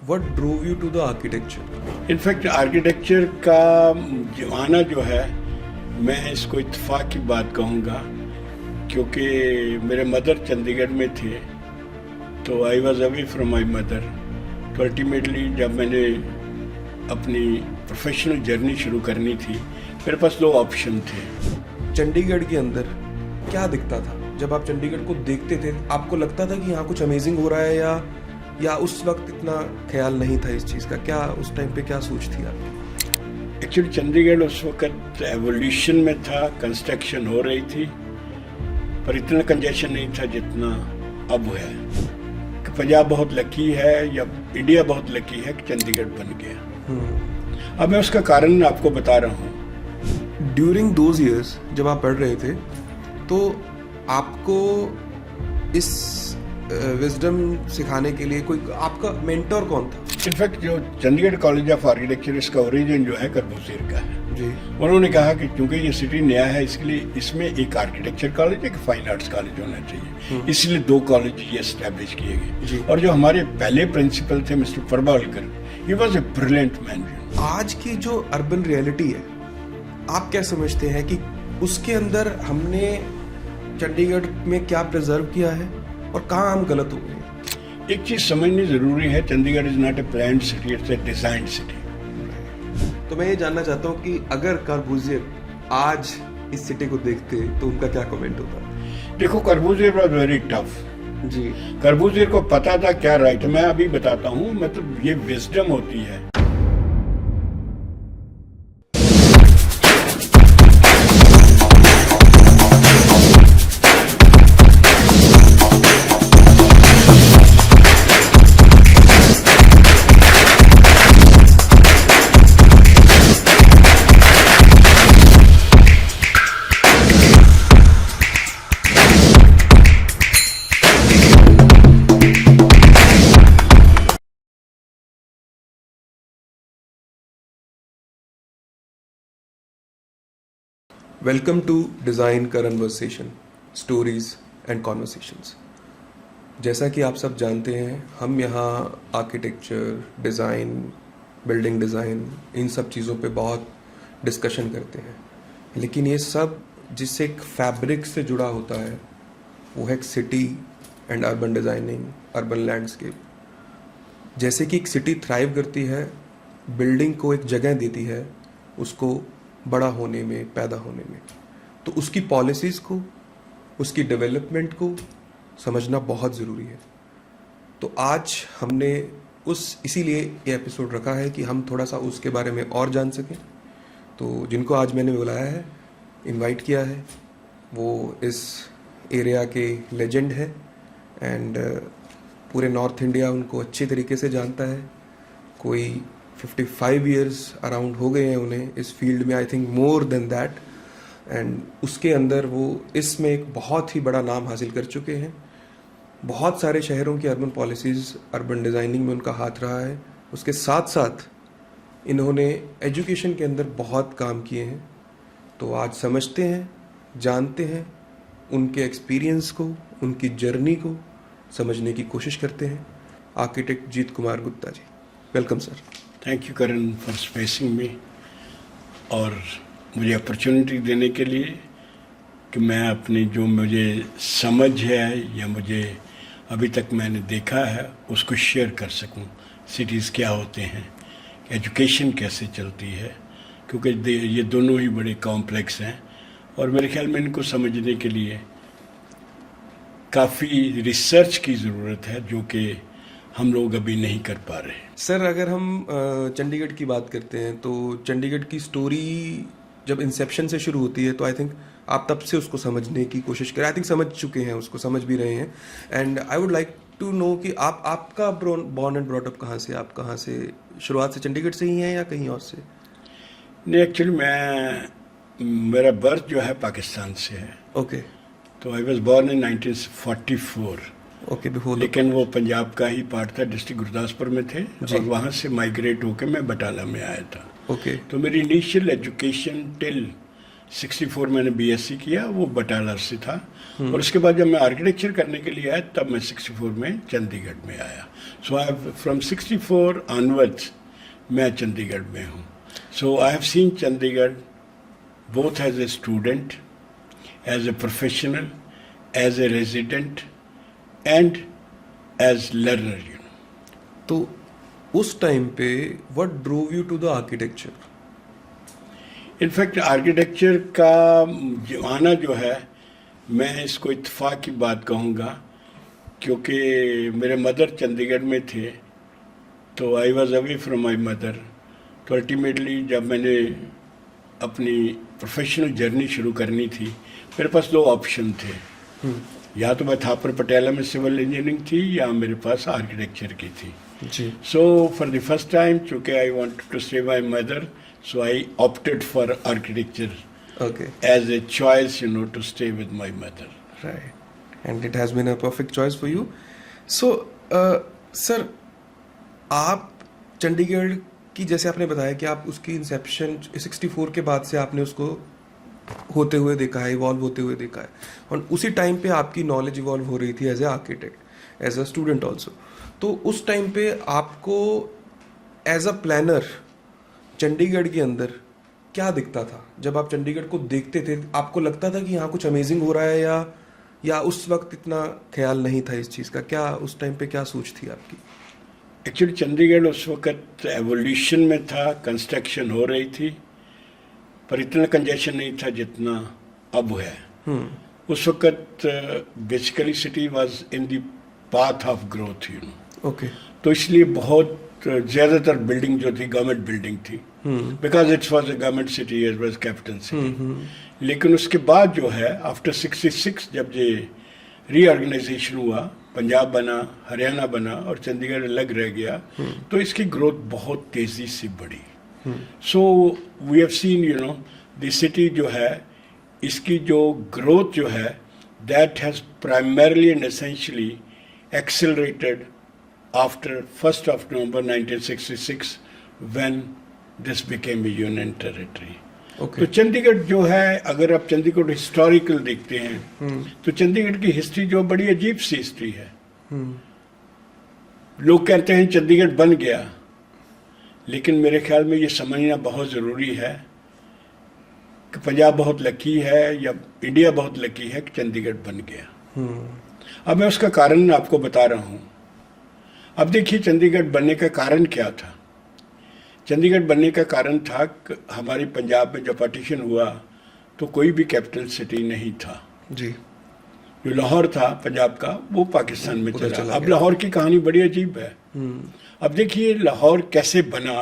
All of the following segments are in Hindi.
What drove you to the architecture? In fact architecture का जमाना जो है, मैं इसको इत्तेफाक की बात कहूँगा, क्योंकि मेरे मदर चंडीगढ़ में थे, तो I was away from my mother. तो अल्टीमेटली जब मैंने अपनी प्रोफेशनल जर्नी शुरू करनी थी, मेरे पास दो ऑप्शन थे। चंडीगढ़ के अंदर क्या दिखता था जब आप चंडीगढ़ को देखते थे? आपको लगता था कि यहाँ कुछ अमेजिंग हो रहा है, या उस वक्त इतना ख्याल नहीं था इस चीज़ का? क्या उस टाइम पे क्या सोच थी आपकी? एक्चुअली चंडीगढ़ उस वक्त एवोल्यूशन में था, कंस्ट्रक्शन हो रही थी, पर इतना कंजेशन नहीं था जितना अब है। कि पंजाब बहुत लकी है या इंडिया बहुत लकी है कि चंडीगढ़ बन गया। अब मैं उसका कारण आपको बता रहा हूँ। ड्यूरिंग दोज ईयर्स जब आप पढ़ रहे थे, तो आपको इस विजडम सिखाने के लिए कोई आपका मेंटर कौन था? इनफैक्ट जो चंडीगढ़ कॉलेज ऑफ आर्किटेक्चर, इसका ओरिजिन जो है करबूजिर का है जी। उन्होंने कहा कि क्योंकि ये सिटी नया है, इसके लिए इसमें एक आर्किटेक्चर कॉलेज, एक फाइन आर्ट्स कॉलेज होना चाहिए, इसलिए दो कॉलेज ये एस्टैब्लिश किए गए। और जो हमारे पहले प्रिंसिपल थे mister Farbalkar, he was a brilliant man. आज की जो अर्बन रियलिटी है, आप क्या समझते हैं कि उसके अंदर हमने चंडीगढ़ में क्या प्रिजर्व किया है और कहाँ हम गलत हो गए? एक चीज समझनी जरूरी है, Chandigarh is not a planned city, it's a designed city. तो मैं ये जानना चाहता हूँ कि अगर कॉर्बूजियर आज इस सिटी को देखते तो उनका क्या कमेंट होता? देखो, करबूजिर वॉज वेरी टफ जी। करबूजिर को पता था क्या राइट। मैं अभी बताता हूँ, मतलब ये विजडम होती है। Welcome to design conversation, stories and conversations. जैसा कि आप सब जानते हैं, हम यहाँ आर्किटेक्चर, डिज़ाइन, बिल्डिंग डिज़ाइन, इन सब चीज़ों पे बहुत डिस्कशन करते हैं, लेकिन ये सब जिससे एक फैब्रिक से जुड़ा होता है वो है एक city and urban designing, urban landscape. जैसे कि एक सिटी थ्राइव करती है, बिल्डिंग को एक जगह देती है उसको बड़ा होने में, पैदा होने में, तो उसकी पॉलिसीज़ को, उसकी डेवलपमेंट को समझना बहुत ज़रूरी है। तो आज हमने इसीलिए ये एपिसोड रखा है कि हम थोड़ा सा उसके बारे में और जान सकें। तो जिनको आज मैंने बुलाया है, इनवाइट किया है, वो इस एरिया के लेजेंड है एंड पूरे नॉर्थ इंडिया उनको अच्छे तरीके से जानता है। कोई 55 ईयर्स अराउंड हो गए हैं उन्हें इस फील्ड में, I think more than that, and उसके अंदर वो इसमें एक बहुत ही बड़ा नाम हासिल कर चुके हैं। बहुत सारे शहरों की अर्बन पॉलिसीज़, अर्बन डिज़ाइनिंग में उनका हाथ रहा है। उसके साथ साथ इन्होंने एजुकेशन के अंदर बहुत काम किए हैं। तो आज समझते हैं, जानते हैं उनके एक्सपीरियंस को, उनकी जर्नी को समझने की कोशिश करते हैं। Architect Jeet Kumar Gupta ji, welcome sir. Thank you Karan for spacing me, और मुझे अपॉर्चुनिटी देने के लिए कि मैं अपनी जो मुझे समझ है या मुझे अभी तक मैंने देखा है उसको शेयर कर सकूं। सिटीज़ क्या होते हैं, एजुकेशन कैसे चलती है, क्योंकि ये दोनों ही बड़े कॉम्प्लेक्स हैं और मेरे ख्याल में इनको समझने के लिए काफ़ी रिसर्च की ज़रूरत है, जो कि हम लोग अभी नहीं कर पा रहे। सर, अगर हम चंडीगढ़ की बात करते हैं तो चंडीगढ़ की स्टोरी जब इंसेप्शन से शुरू होती है, तो आई थिंक आप तब से उसको समझने की कोशिश करें। आई थिंक समझ चुके हैं, उसको समझ भी रहे हैं। And I would like to know कि आपका बॉर्न एंड ब्रॉट अप कहाँ से, आप कहाँ से, शुरुआत से चंडीगढ़ से ही हैं या कहीं और से? नहीं, एक्चुअली मेरा बर्थ जो है पाकिस्तान से है। ओके। तो I was born in 1944। Okay, before. लेकिन वो पंजाब का ही पार्ट था, डिस्ट्रिक्ट गुरदासपुर में थे, और वहाँ से माइग्रेट होकर मैं बटाला में आया था। ओके। तो मेरी इनिशियल एजुकेशन टिल 64 मैंने बीएससी किया, वो बटाला से था। और उसके बाद जब मैं आर्किटेक्चर करने के लिए आया तब मैं 64 में चंडीगढ़ में आया। सो आई फ्रॉम 64 ऑनवर्ड्स मैं चंडीगढ़ में हूँ। So I have seen Chandigarh both as a student, as a professional, as a resident and as learner, you know. तो उस टाइम पे what drove you to the architecture? In fact architecture का आना जो है, मैं इसको इत्तेफाक की बात कहूँगा, क्योंकि मेरे मदर चंडीगढ़ में थे, तो I was away from my mother. तो अल्टीमेटली जब मैंने अपनी प्रोफेशनल जर्नी शुरू करनी थी, मेरे पास दो ऑप्शन थे। या तो मैं थापर पटियाला में सिविल इंजीनियरिंग थी, या मेरे पास आर्किटेक्चर की थी। जी। So for the first time, चूँकि I wanted to save my mother, so I opted for architecture as a choice, you know, to stay with my mother. Right. And it has been a perfect choice for you. So, sir, आप चंडीगढ़ की, जैसे आपने बताया कि आप उसकी इंसेप्शन 64 के बाद से आपने उसको होते हुए देखा है, इवॉल्व होते हुए देखा है, और उसी टाइम पे आपकी नॉलेज इवॉल्व हो रही थी as a architect, as a student also. तो उस टाइम पे आपको एज अ प्लानर चंडीगढ़ के अंदर क्या दिखता था? जब आप चंडीगढ़ को देखते थे, आपको लगता था कि यहाँ कुछ अमेजिंग हो रहा है, या उस वक्त इतना ख्याल नहीं था इस चीज़ का? क्या उस टाइम पे क्या सोच थी आपकी? एक्चुअली चंडीगढ़ उस वक्त एवोल्यूशन में था, कंस्ट्रक्शन हो रही थी, पर इतना कंजेशन नहीं था जितना अब है। उस वक्त basically city was in the path of growth, you know. Okay. तो इसलिए बहुत ज़्यादातर बिल्डिंग जो थी गवर्नमेंट बिल्डिंग थी, because it's was a government city as well capital city. लेकिन उसके बाद जो है, आफ्टर 66 जब ये रीऑर्गेनाइजेशन हुआ, पंजाब बना, हरियाणा बना और चंडीगढ़ अलग रह गया, तो इसकी ग्रोथ बहुत तेज़ी से बढ़ी। So we have seen, you know, the city जो है, इसकी जो ग्रोथ जो है, that has primarily and essentially accelerated after 1st of November 1966 when this became a union territory. Okay. तो चंडीगढ़ जो है, अगर आप चंडीगढ़ हिस्टोरिकल देखते हैं, तो चंडीगढ़ की हिस्ट्री जो बड़ी अजीब सी हिस्ट्री है। लोग कहते हैं चंडीगढ़ बन गया, लेकिन मेरे ख्याल में ये समझना बहुत ज़रूरी है कि पंजाब बहुत लकी है या इंडिया बहुत लकी है कि चंडीगढ़ बन गया। अब मैं उसका कारण आपको बता रहा हूँ। अब देखिए, चंडीगढ़ बनने का कारण क्या था? चंडीगढ़ बनने का कारण था कि हमारे पंजाब में जब पार्टीशन हुआ तो कोई भी कैपिटल सिटी नहीं था जी। जो लाहौर था पंजाब का, वो पाकिस्तान में चला। अब लाहौर की कहानी बड़ी अजीब है। अब देखिए लाहौर कैसे बना,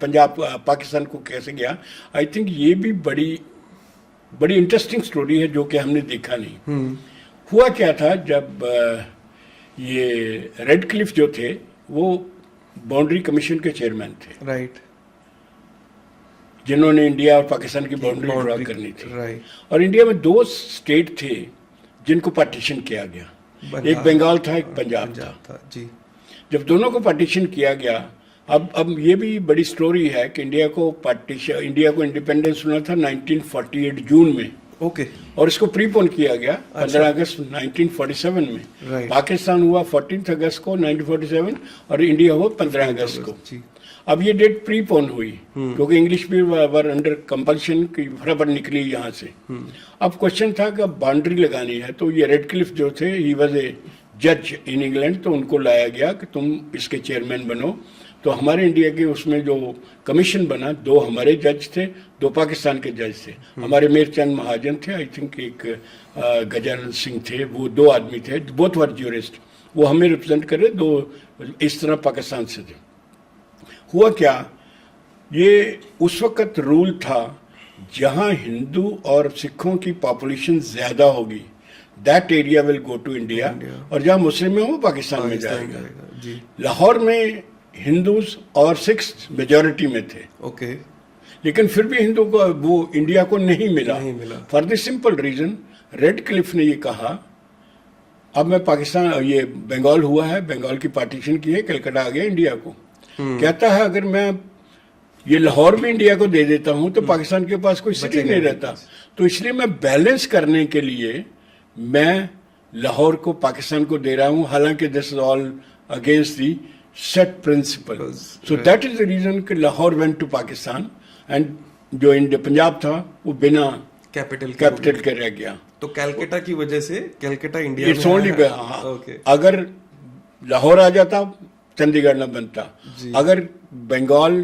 पंजाब पाकिस्तान को कैसे गया। आई थिंक ये भी बड़ी इंटरेस्टिंग स्टोरी है जो कि हमने देखा नहीं। हुआ क्या था, जब ये रेड क्लिफ जो थे वो बाउंड्री कमीशन के चेयरमैन थे, राइट, जिन्होंने इंडिया और पाकिस्तान की बाउंड्री ड्रा करनी थी। राइट। और इंडिया में दो स्टेट थे जिनको पार्टीशन किया गया, एक बंगाल था, एक पंजाब था जी। जब दोनों को पार्टीशन किया गया, अब ये भी बड़ी स्टोरी है कि इंडिया को इंडिपेंडेंस होना था 1948 जून में। ओके। और इसको प्रीपोन किया गया 15 अगस्त 1947 में। पाकिस्तान हुआ 14 अगस्त को 1947 और इंडिया हुआ 15 अगस्त को। अब ये डेट प्रीपोन हुई क्योंकि इंग्लिश भी वर अंडर कंपल्शन की फटाफट निकली यहाँ से। अब क्वेश्चन था कि बाउंड्री लगानी है, तो ये रेड क्लिफ जो थे, ही वॉज ए जज इन इंग्लैंड, तो उनको लाया गया कि तुम इसके चेयरमैन बनो। तो हमारे इंडिया के उसमें जो कमीशन बना, 2 हमारे जज थे, 2 पाकिस्तान के जज थे। हमारे मीरचंद महाजन थे, आई थिंक एक गजानन सिंह थे, वो 2 आदमी थे, बोथ वर ज्यूरिस्ट, वो हमें रिप्रेजेंट करे, 2 इस तरह पाकिस्तान से थे। हुआ क्या, ये उस वक्त रूल था जहाँ हिंदू और सिखों की पॉपुलेशन ज़्यादा होगी, that area will go to India, और जहाँ मुस्लिम है वो पाकिस्तान में जाएगा। लाहौर में हिंदूज और सिख्स मेजॉरिटी में थे। ओके। लेकिन फिर भी हिंदू को वो इंडिया को नहीं मिला। For the simple reason, Radcliffe ने ये कहा, अब मैं पाकिस्तान, ये बंगाल हुआ है, बंगाल की पार्टीशन की है, कलकत्ता आ गया इंडिया को। कहता है अगर मैं ये लाहौर भी इंडिया को दे देता हूँ तो पाकिस्तान के पास कोई सिटी नहीं रहता, तो इसलिए मैं बैलेंस करने के लिए मैं लाहौर को पाकिस्तान को दे रहा हूं, हालांकि this is all against the set principle. So that is the reason कि Lahore went to Pakistan and जो इंडिया पंजाब था वो बिना कैपिटल के रह गया. तो कलकत्ता की वजह से कलकत्ता इंडिया इट्स में ओनली ओके. अगर लाहौर आ जाता चंडीगढ़ ना बनता, अगर बंगाल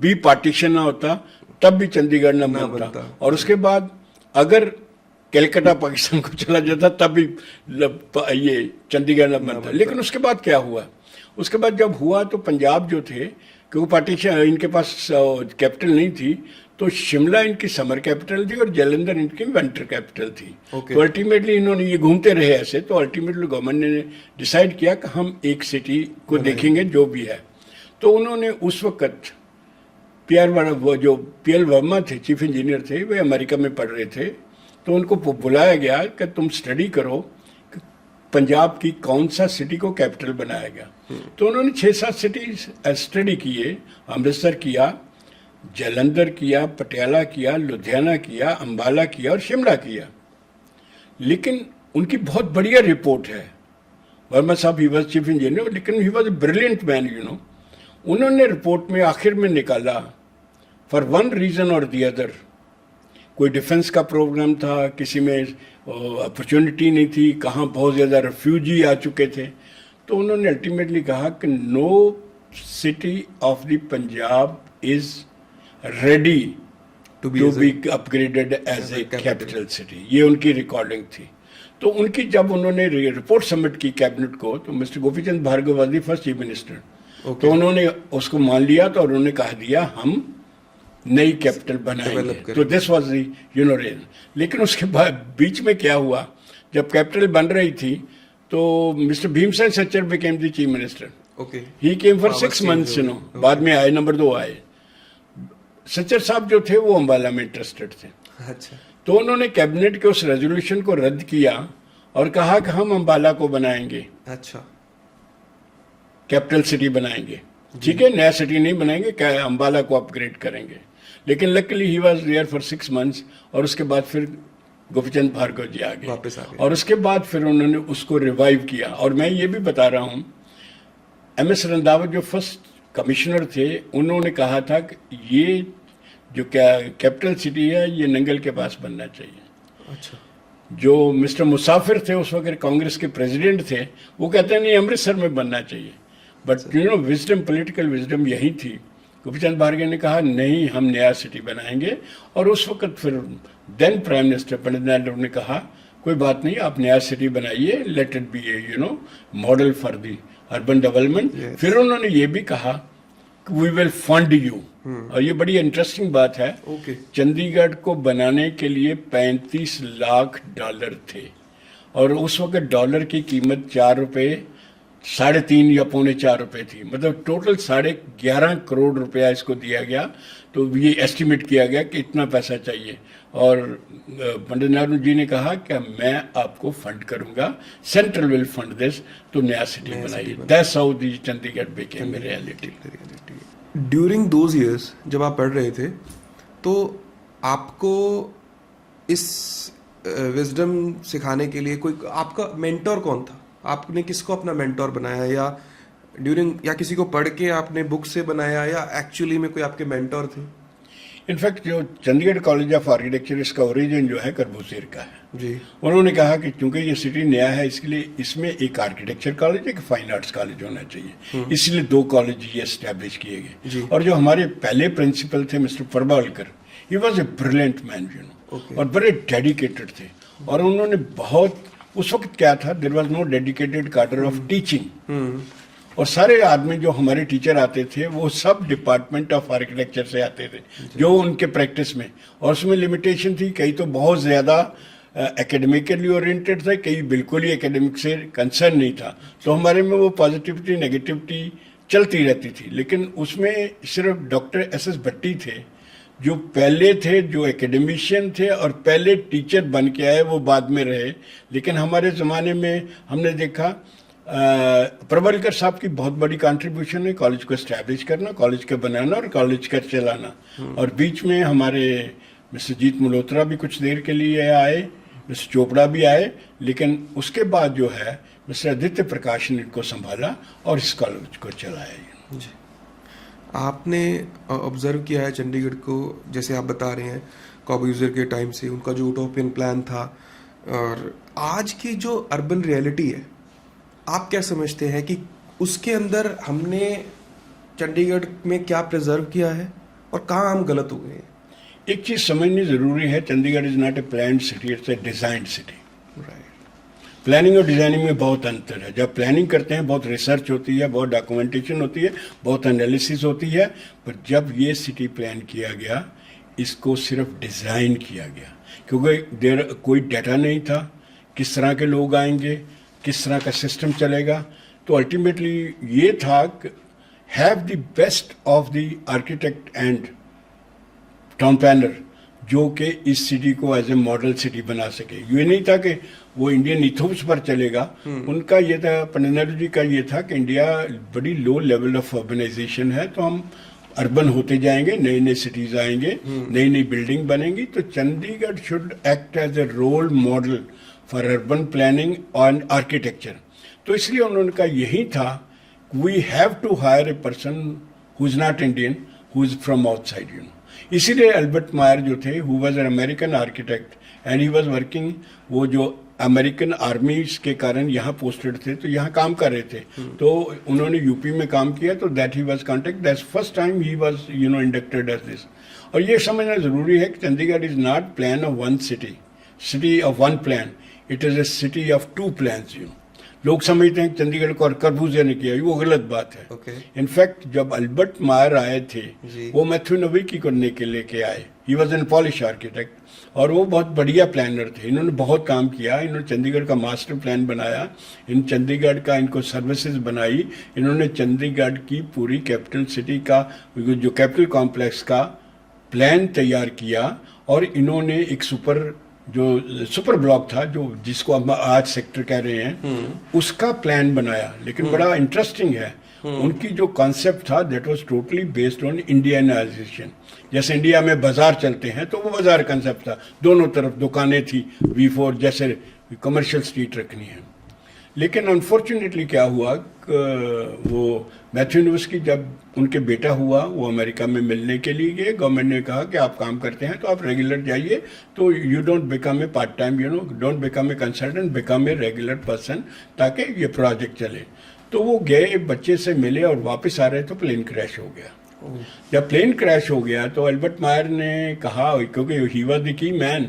भी पार्टीशन ना होता तब भी चंडीगढ़ ना बनता, और उसके बाद अगर कलकत्ता पाकिस्तान को चला जाता तब भी ये चंडीगढ़ ना बनता. लेकिन उसके बाद क्या हुआ, उसके बाद जब हुआ तो पंजाब जो थे, क्योंकि पार्टीशन इनके पास कैपिटल नहीं थी, तो शिमला इनकी समर कैपिटल थी और जालंधर इनकी विंटर कैपिटल थी. तो अल्टीमेटली इन्होंने ये घूमते रहे ऐसे, तो अल्टीमेटली गवर्नमेंट ने डिसाइड किया कि हम एक सिटी को देखेंगे जो भी है. तो उन्होंने उस वक्त जो पीएल वर्मा थे, चीफ इंजीनियर थे, वे अमेरिका में पढ़ रहे थे. तो उनको बुलाया गया कि तुम स्टडी करो कि पंजाब की कौन सा सिटी को कैपिटल बनाया गया. तो उन्होंने 6-7 सिटी स्टडी किए. अमृतसर किया, जालंधर किया, पटियाला किया, लुधियाना किया, अंबाला किया और शिमला किया. लेकिन उनकी बहुत बढ़िया रिपोर्ट है. वर्मा साहब ही वॉज चीफ इंजीनियर, लेकिन ही was a brilliant man, you know. उन्होंने रिपोर्ट में आखिर में निकाला, फॉर वन रीजन और दी अदर, कोई डिफेंस का प्रोग्राम था, किसी में अपॉर्चुनिटी नहीं थी, कहाँ बहुत ज़्यादा रेफ्यूजी आ चुके थे. तो उन्होंने अल्टीमेटली कहा कि no city of the Punjab is ready to be upgraded as a capital city. ये उनकी रिकॉर्डिंग थी. तो उनकी जब उन्होंने रिपोर्ट सबमिट की कैबिनेट को, तो mister Gopichand Bhargava was the first chief minister. तो उन्होंने उसको मान लिया, तो उन्होंने कहा दिया हम नई कैपिटल बनाएंगे. तो दिस वाज द रीजन. लेकिन उसके बाद बीच में क्या हुआ, जब कैपिटल बन रही थी तो mister Bhimsen Sachar became the chief minister. He came for 6 months, बाद में आए, नंबर 2 आए. सच्चर साहब जो थे वो अंबाला में इंटरेस्टेड थे. अच्छा. तो उन्होंने कैबिनेट के उस रेजोल्यूशन को रद्द किया और कहा कि हम अंबाला को बनाएंगे. अच्छा. कैपिटल सिटी बनाएंगे. ठीक है, नया सिटी नहीं बनाएंगे, अंबाला को अपग्रेड करेंगे. लेकिन luckily he was there for 6 months, और उसके बाद फिर गोपीचंद भार्गव जी वापस आ गए. और उसके बाद फिर उन्होंने उसको रिवाइव किया. और मैं ये भी बता रहा हूँ, एमएस रंधावा जो फर्स्ट कमिश्नर थे, उन्होंने कहा था कि ये जो कैपिटल सिटी है ये नंगल के पास बनना चाहिए. अच्छा. जो मिस्टर मुसाफिर थे उस वक्त कांग्रेस के प्रेसिडेंट थे, वो कहते हैं नहीं अमृतसर में बनना चाहिए. बट विजडम, पॉलिटिकल विजडम यही थी. गोपीचंद भार्गव ने कहा नहीं, हम नया सिटी बनाएंगे. और उस वक्त फिर then prime minister Pandit Nehru ने कहा कोई बात नहीं, आप नया सिटी बनाइए, let it be A model for the urban development. फिर उन्होंने ये भी कहा वी विल फंड यू. और ये बड़ी इंटरेस्टिंग बात है. चंडीगढ़ को बनाने के लिए $35 लाख थे. और उस वक्त डॉलर की कीमत 4 रुपये, 3.5 या ₹4.25 थी. मतलब टोटल 11.5 करोड़ रुपया इसको दिया गया. तो ये एस्टिमेट किया गया कि इतना पैसा चाहिए. और पंडित नेहरू जी ने कहा कि मैं आपको फंड करूंगा, सेंट्रल विल फंड दिस. तो नया सिटी बनाइए. That's how the Chandigarh became a reality. During those years जब आप पढ़ रहे थे, तो आपको इस विजडम सिखाने के लिए कोई आपका मेंटोर कौन था? आपने किसको अपना मेंटोर बनाया, या किसी को पढ़ के आपने बुक से बनाया, या एक्चुअली में कोई आपके मेंटोर थे? इनफैक्ट जो चंडीगढ़ कॉलेज ऑफ आर्किटेक्चर, इसका ओरिजिन जो है करबूसेर का है जी. उन्होंने कहा कि चूंकि ये सिटी नया है, इसके लिए इसमें एक आर्किटेक्चर कॉलेज, एक फाइन आर्ट्स कॉलेज होना चाहिए. इसलिए 2 कॉलेज ये एस्टैब्लिश किए गए. और जो हमारे पहले प्रिंसिपल थे mister Prabhavalkar, he was a brilliant man, और बड़े डेडिकेटेड थे. और उन्होंने बहुत, उस वक्त क्या था, there was no dedicated cadre of teaching. और सारे आदमी जो हमारे टीचर आते थे वो सब डिपार्टमेंट ऑफ आर्किटेक्चर से आते थे, जो उनके प्रैक्टिस में. और उसमें लिमिटेशन थी, कई तो बहुत ज़्यादा एकेडमिकली ओरिएंटेड था, कई बिल्कुल ही एकेडमिक से कंसर्न नहीं था. तो हमारे में वो पॉजिटिविटी नेगेटिविटी चलती रहती थी. लेकिन उसमें सिर्फ डॉक्टर एस भट्टी थे जो पहले थे, जो एकेडमिशियन थे और पहले टीचर बन के आए, वो बाद में रहे. लेकिन हमारे ज़माने में हमने देखा प्रभावलकर साहब की बहुत बड़ी कंट्रीब्यूशन है कॉलेज को एस्टैब्लिश करना, कॉलेज को बनाना और कॉलेज का चलाना. और बीच में हमारे मिस्टर जीत मल्होत्रा भी कुछ देर के लिए आए, मिस्टर चोपड़ा भी आए, लेकिन उसके बाद जो है मिस्टर आदित्य प्रकाश ने इनको संभाला और इस कॉलेज को चलाया। जी, आपने ऑब्जर्व किया है चंडीगढ़ को, जैसे आप बता रहे हैं कॉर्ब्यूज़ियर के टाइम से उनका जो यूटोपियन प्लान था, और आज की जो अर्बन रियलिटी है, आप क्या समझते हैं कि उसके अंदर हमने चंडीगढ़ में क्या प्रिजर्व किया है और कहाँ हम गलत हो गए हैं? एक चीज़ समझनी ज़रूरी है, Chandigarh is not a planned city, it's a designed city. Planning और डिज़ाइनिंग में बहुत अंतर है। जब प्लानिंग करते हैं बहुत रिसर्च होती है, बहुत डॉक्यूमेंटेशन होती है, बहुत एनालिसिस होती है, पर जब ये सिटी प्लान किया गया इसको सिर्फ डिज़ाइन किया गया, क्योंकि देर कोई डाटा नहीं था किस तरह के लोग आएंगे, किस तरह का सिस्टम चलेगा। तो अल्टीमेटली ये था have the best of the architect and town planner जो कि इस सिटी को एज ए मॉडल सिटी बना सके। ये नहीं था कि वो इंडियन इथोस पर चलेगा। उनका ये था, पंडित नेहरू जी का ये था कि इंडिया बड़ी लो लेवल ऑफ अर्बनाइजेशन है, तो हम अर्बन होते जाएंगे, नई नई सिटीज आएंगे, नई नई बिल्डिंग बनेंगी, तो Chandigarh should act as a role model for urban planning and architecture. तो इसलिए उन्होंने कहा यही था, we have to hire a person who is not Indian, who is from outside, you know. इसीलिए अल्बर्ट मायर जो थे, who was an American architect and he was working, वो जो अमेरिकन आर्मी के कारण यहाँ पोस्टेड थे, तो यहाँ काम कर रहे थे, तो उन्होंने यूपी में काम किया, तो that he was contact, that's first time he was you know inducted as this. और ये समझना जरूरी है कि Chandigarh is not plan of one city, city of one plan, it is a city of two plans, you know. लोग समझते हैं कि चंडीगढ़ को कर्बूजे ने किया, वो गलत बात है। इनफैक्ट जब अल्बर्ट मायर आए थे, वो मैथ्यू नवीकी को लेके आए, he was an polish architect, और वो बहुत बढ़िया प्लानर थे। इन्होंने बहुत काम किया, इन्होंने चंडीगढ़ का मास्टर प्लान बनाया, इन चंडीगढ़ का इनको सर्विसेज बनाई, इन्होंने चंडीगढ़ की पूरी कैपिटल सिटी का जो कैपिटल कॉम्प्लेक्स का प्लान तैयार किया, और इन्होंने एक सुपर ब्लॉक था जो जिसको हम आज सेक्टर कह रहे हैं, उसका प्लान बनाया। लेकिन बड़ा इंटरेस्टिंग है, उनकी जो कॉन्सेप्ट था that was totally based on Indianisation. जैसे इंडिया में बाजार चलते हैं तो वो बाजार कंसेप्ट था, दोनों तरफ दुकानें थी, V4 जैसे कमर्शियल स्ट्रीट रखनी है। लेकिन अनफॉर्चुनेटली क्या हुआ, वो मैथ्यू यूनिवर्सिटी जब उनके बेटा हुआ, वो अमेरिका में मिलने के लिए गए, गवर्नमेंट ने कहा कि आप काम करते हैं तो आप रेगुलर जाइए, तो you don't become a part time, you no, don't become a consultant, become a regular person, ताकि ये प्रोजेक्ट चले। तो वो गए, बच्चे से मिले और वापस आ रहे तो प्लेन क्रैश हो गया। जब प्लेन क्रैश हो गया तो अल्बर्ट मायर ने कहा, क्योंकि he was the key man,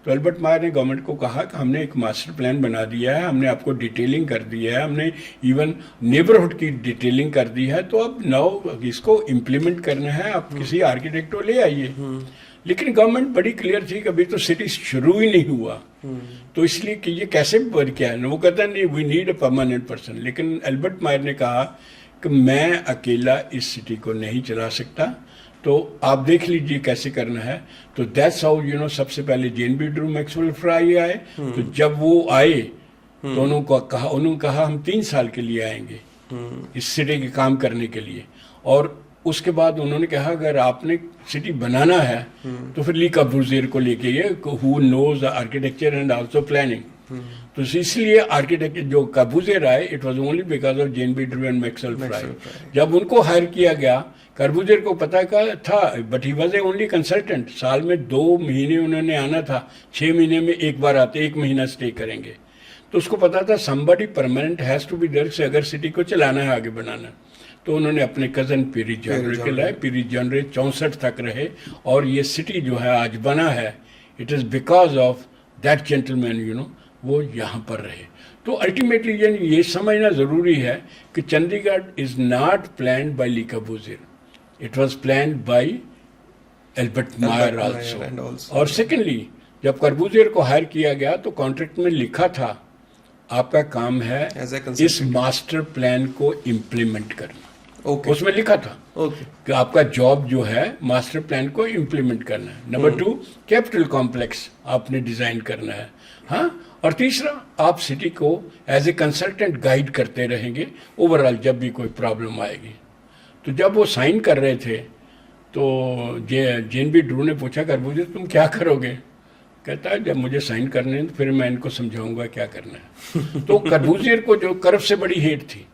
तो अल्बर्ट मायर ने गवर्नमेंट को कहा कि हमने एक मास्टर प्लान बना दिया है, हमने आपको डिटेलिंग कर दी है, हमने इवन नेबरहुड की डिटेलिंग कर दी है, तो अब नाउ इसको इम्प्लीमेंट करना है, आप किसी आर्किटेक्ट को ले आइए। लेकिन गवर्नमेंट बड़ी क्लियर थी कि अभी तो सिटी शुरू ही नहीं हुआ, तो इसलिए कि ये कैसे क्या है, वो कहता नहीं we need a permanent person. लेकिन अल्बर्ट मायर ने कहा कि मैं अकेला इस सिटी को नहीं चला सकता, तो आप देख लीजिए कैसे करना है। तो दैट्स हाउ यू नो, सबसे पहले जेएनबी ड्रू मैक्सवेल फ्राई आए। तो जब वो आए तो उन्होंने कहा हम 3 साल के लिए आएंगे इस सिटी के काम करने के लिए, और उसके बाद उन्होंने कहा अगर आपने सिटी बनाना है तो फिर ली कॉर्ब्यूज़ियर को लेके ये, who knows architecture and also planning. तो इसलिए आर्किटेक्ट जो कॉर्ब्यूज़ियर आए, it was only because of Jane B Drew and Maxwell Fry. जब उनको हायर किया गया, कॉर्ब्यूज़ियर को पता का था, but he was A only consultant. साल में 2 महीने उन्होंने आना था, 6 महीने में एक बार आते, 1 महीना स्टे करेंगे। तो उसको पता था somebody permanent has to be there से अगर सिटी को चलाना है, आगे बनाना। तो उन्होंने अपने कजन पीरी जनरे के लाए, पीरी जनरे 64 तक रहे, और ये सिटी जो है आज बना है, it is because of that gentleman, you know, वो यहाँ पर रहे। तो अल्टीमेटली ये समझना ज़रूरी है कि Chandigarh is not planned by Le Corbusier, it was planned by Albert Mayer also. और सेकेंडली जब कॉर्ब्यूज़ियर को हायर किया गया तो कॉन्ट्रैक्ट में लिखा था आपका काम है इस मास्टर प्लान को इम्प्लीमेंट करना। उसमें लिखा था कि आपका जॉब जो है मास्टर प्लान को इम्प्लीमेंट करना है। नंबर 2, कैपिटल कॉम्प्लेक्स आपने डिजाइन करना है, हाँ। और तीसरा, आप सिटी को एज ए कंसल्टेंट गाइड करते रहेंगे ओवरऑल जब भी कोई प्रॉब्लम आएगी। तो जब वो साइन कर रहे थे तो JNB ड्रू ने पूछा कर्बूजे तुम क्या करोगे? कहता है जब मुझे साइन करने हैं तो फिर मैं इनको समझाऊंगा क्या करना है। तो कर्बूजियर को जो कर्व से बड़ी हेट थी,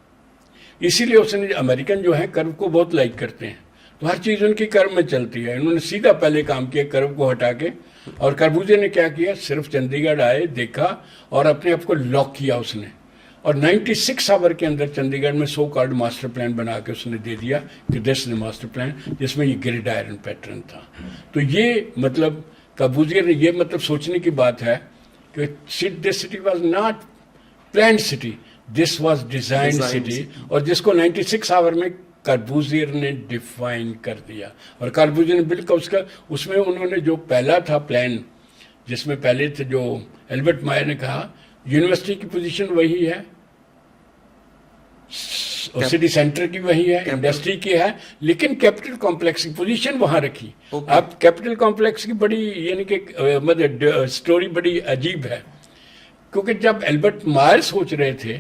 इसीलिए उसने, अमेरिकन जो है कर्व को बहुत लाइक करते हैं, तो हर चीज़ उनकी कर्व में चलती है। इन्होंने सीधा पहले काम किया कर्व को हटा के, और कर्बूजे ने क्या किया, सिर्फ चंडीगढ़ आए, देखा और अपने आप को लॉक किया उसने, और 96 आवर के अंदर चंडीगढ़ में सो कॉल्ड मास्टर प्लान बना के उसने दे दिया कि दिस इज मास्टर प्लान, जिसमें ये ग्रिड आयरन पैटर्न था। तो ये मतलब कर्बूजियर ने, ये मतलब सोचने की बात है कि this city was not plan city, this was design city, और जिसको 96 आवर में कर्बूजियर ने डिफाइन कर दिया। और कर्बूजियर ने बिल्कुल उसमें उन्होंने जो पहला था प्लान, जिसमें पहले थे जो एल्बर्ट मायर ने कहा यूनिवर्सिटी की पोजीशन वही है, सिटी सेंटर की वही है, इंडस्ट्री की है, लेकिन कैपिटल कॉम्प्लेक्स की पोजीशन वहां रखी। अब कैपिटल कॉम्प्लेक्स की बड़ी यानी कि मतलब स्टोरी बड़ी अजीब है, क्योंकि जब एल्बर्ट मायर सोच रहे थे,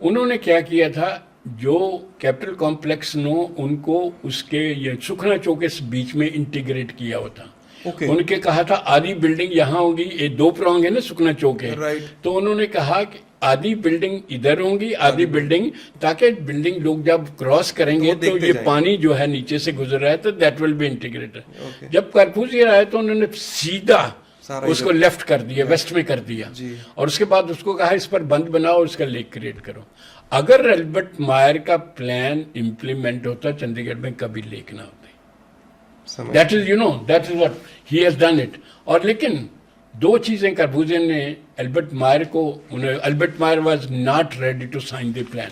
उन्होंने क्या किया था, जो कैपिटल कॉम्प्लेक्स ने उनको उसके ये सुखना चौक के बीच में इंटीग्रेट किया होता। उनके कहा था आधी बिल्डिंग यहाँ होगी, ये दो प्रॉन्ग है ना, सुखना चौक है, तो उन्होंने कहा कि आधी बिल्डिंग इधर होंगी, आधी बिल्डिंग, ताकि बिल्डिंग लोग जब क्रॉस करेंगे तो ये पानी जो है नीचे से गुजर रहा है तो दैट विल बी इंटीग्रेटेड। जब कर्बूजियर आए तो उन्होंने सीधा उसको लेफ्ट कर दिया, वेस्ट में कर दिया, और उसके बाद उसको कहा इस पर बंद बनाओ, उसका लेक क्रिएट करो। अगर एल्बर्ट मायर का प्लान इंप्लीमेंट होता, चंडीगढ़ में कभी लेक ना होती। That is that is what he has done it. और लेकिन दो चीजें कर्बूजियर ने एल्बर्ट मायर को, Albert Mayer was not ready to sign the plan.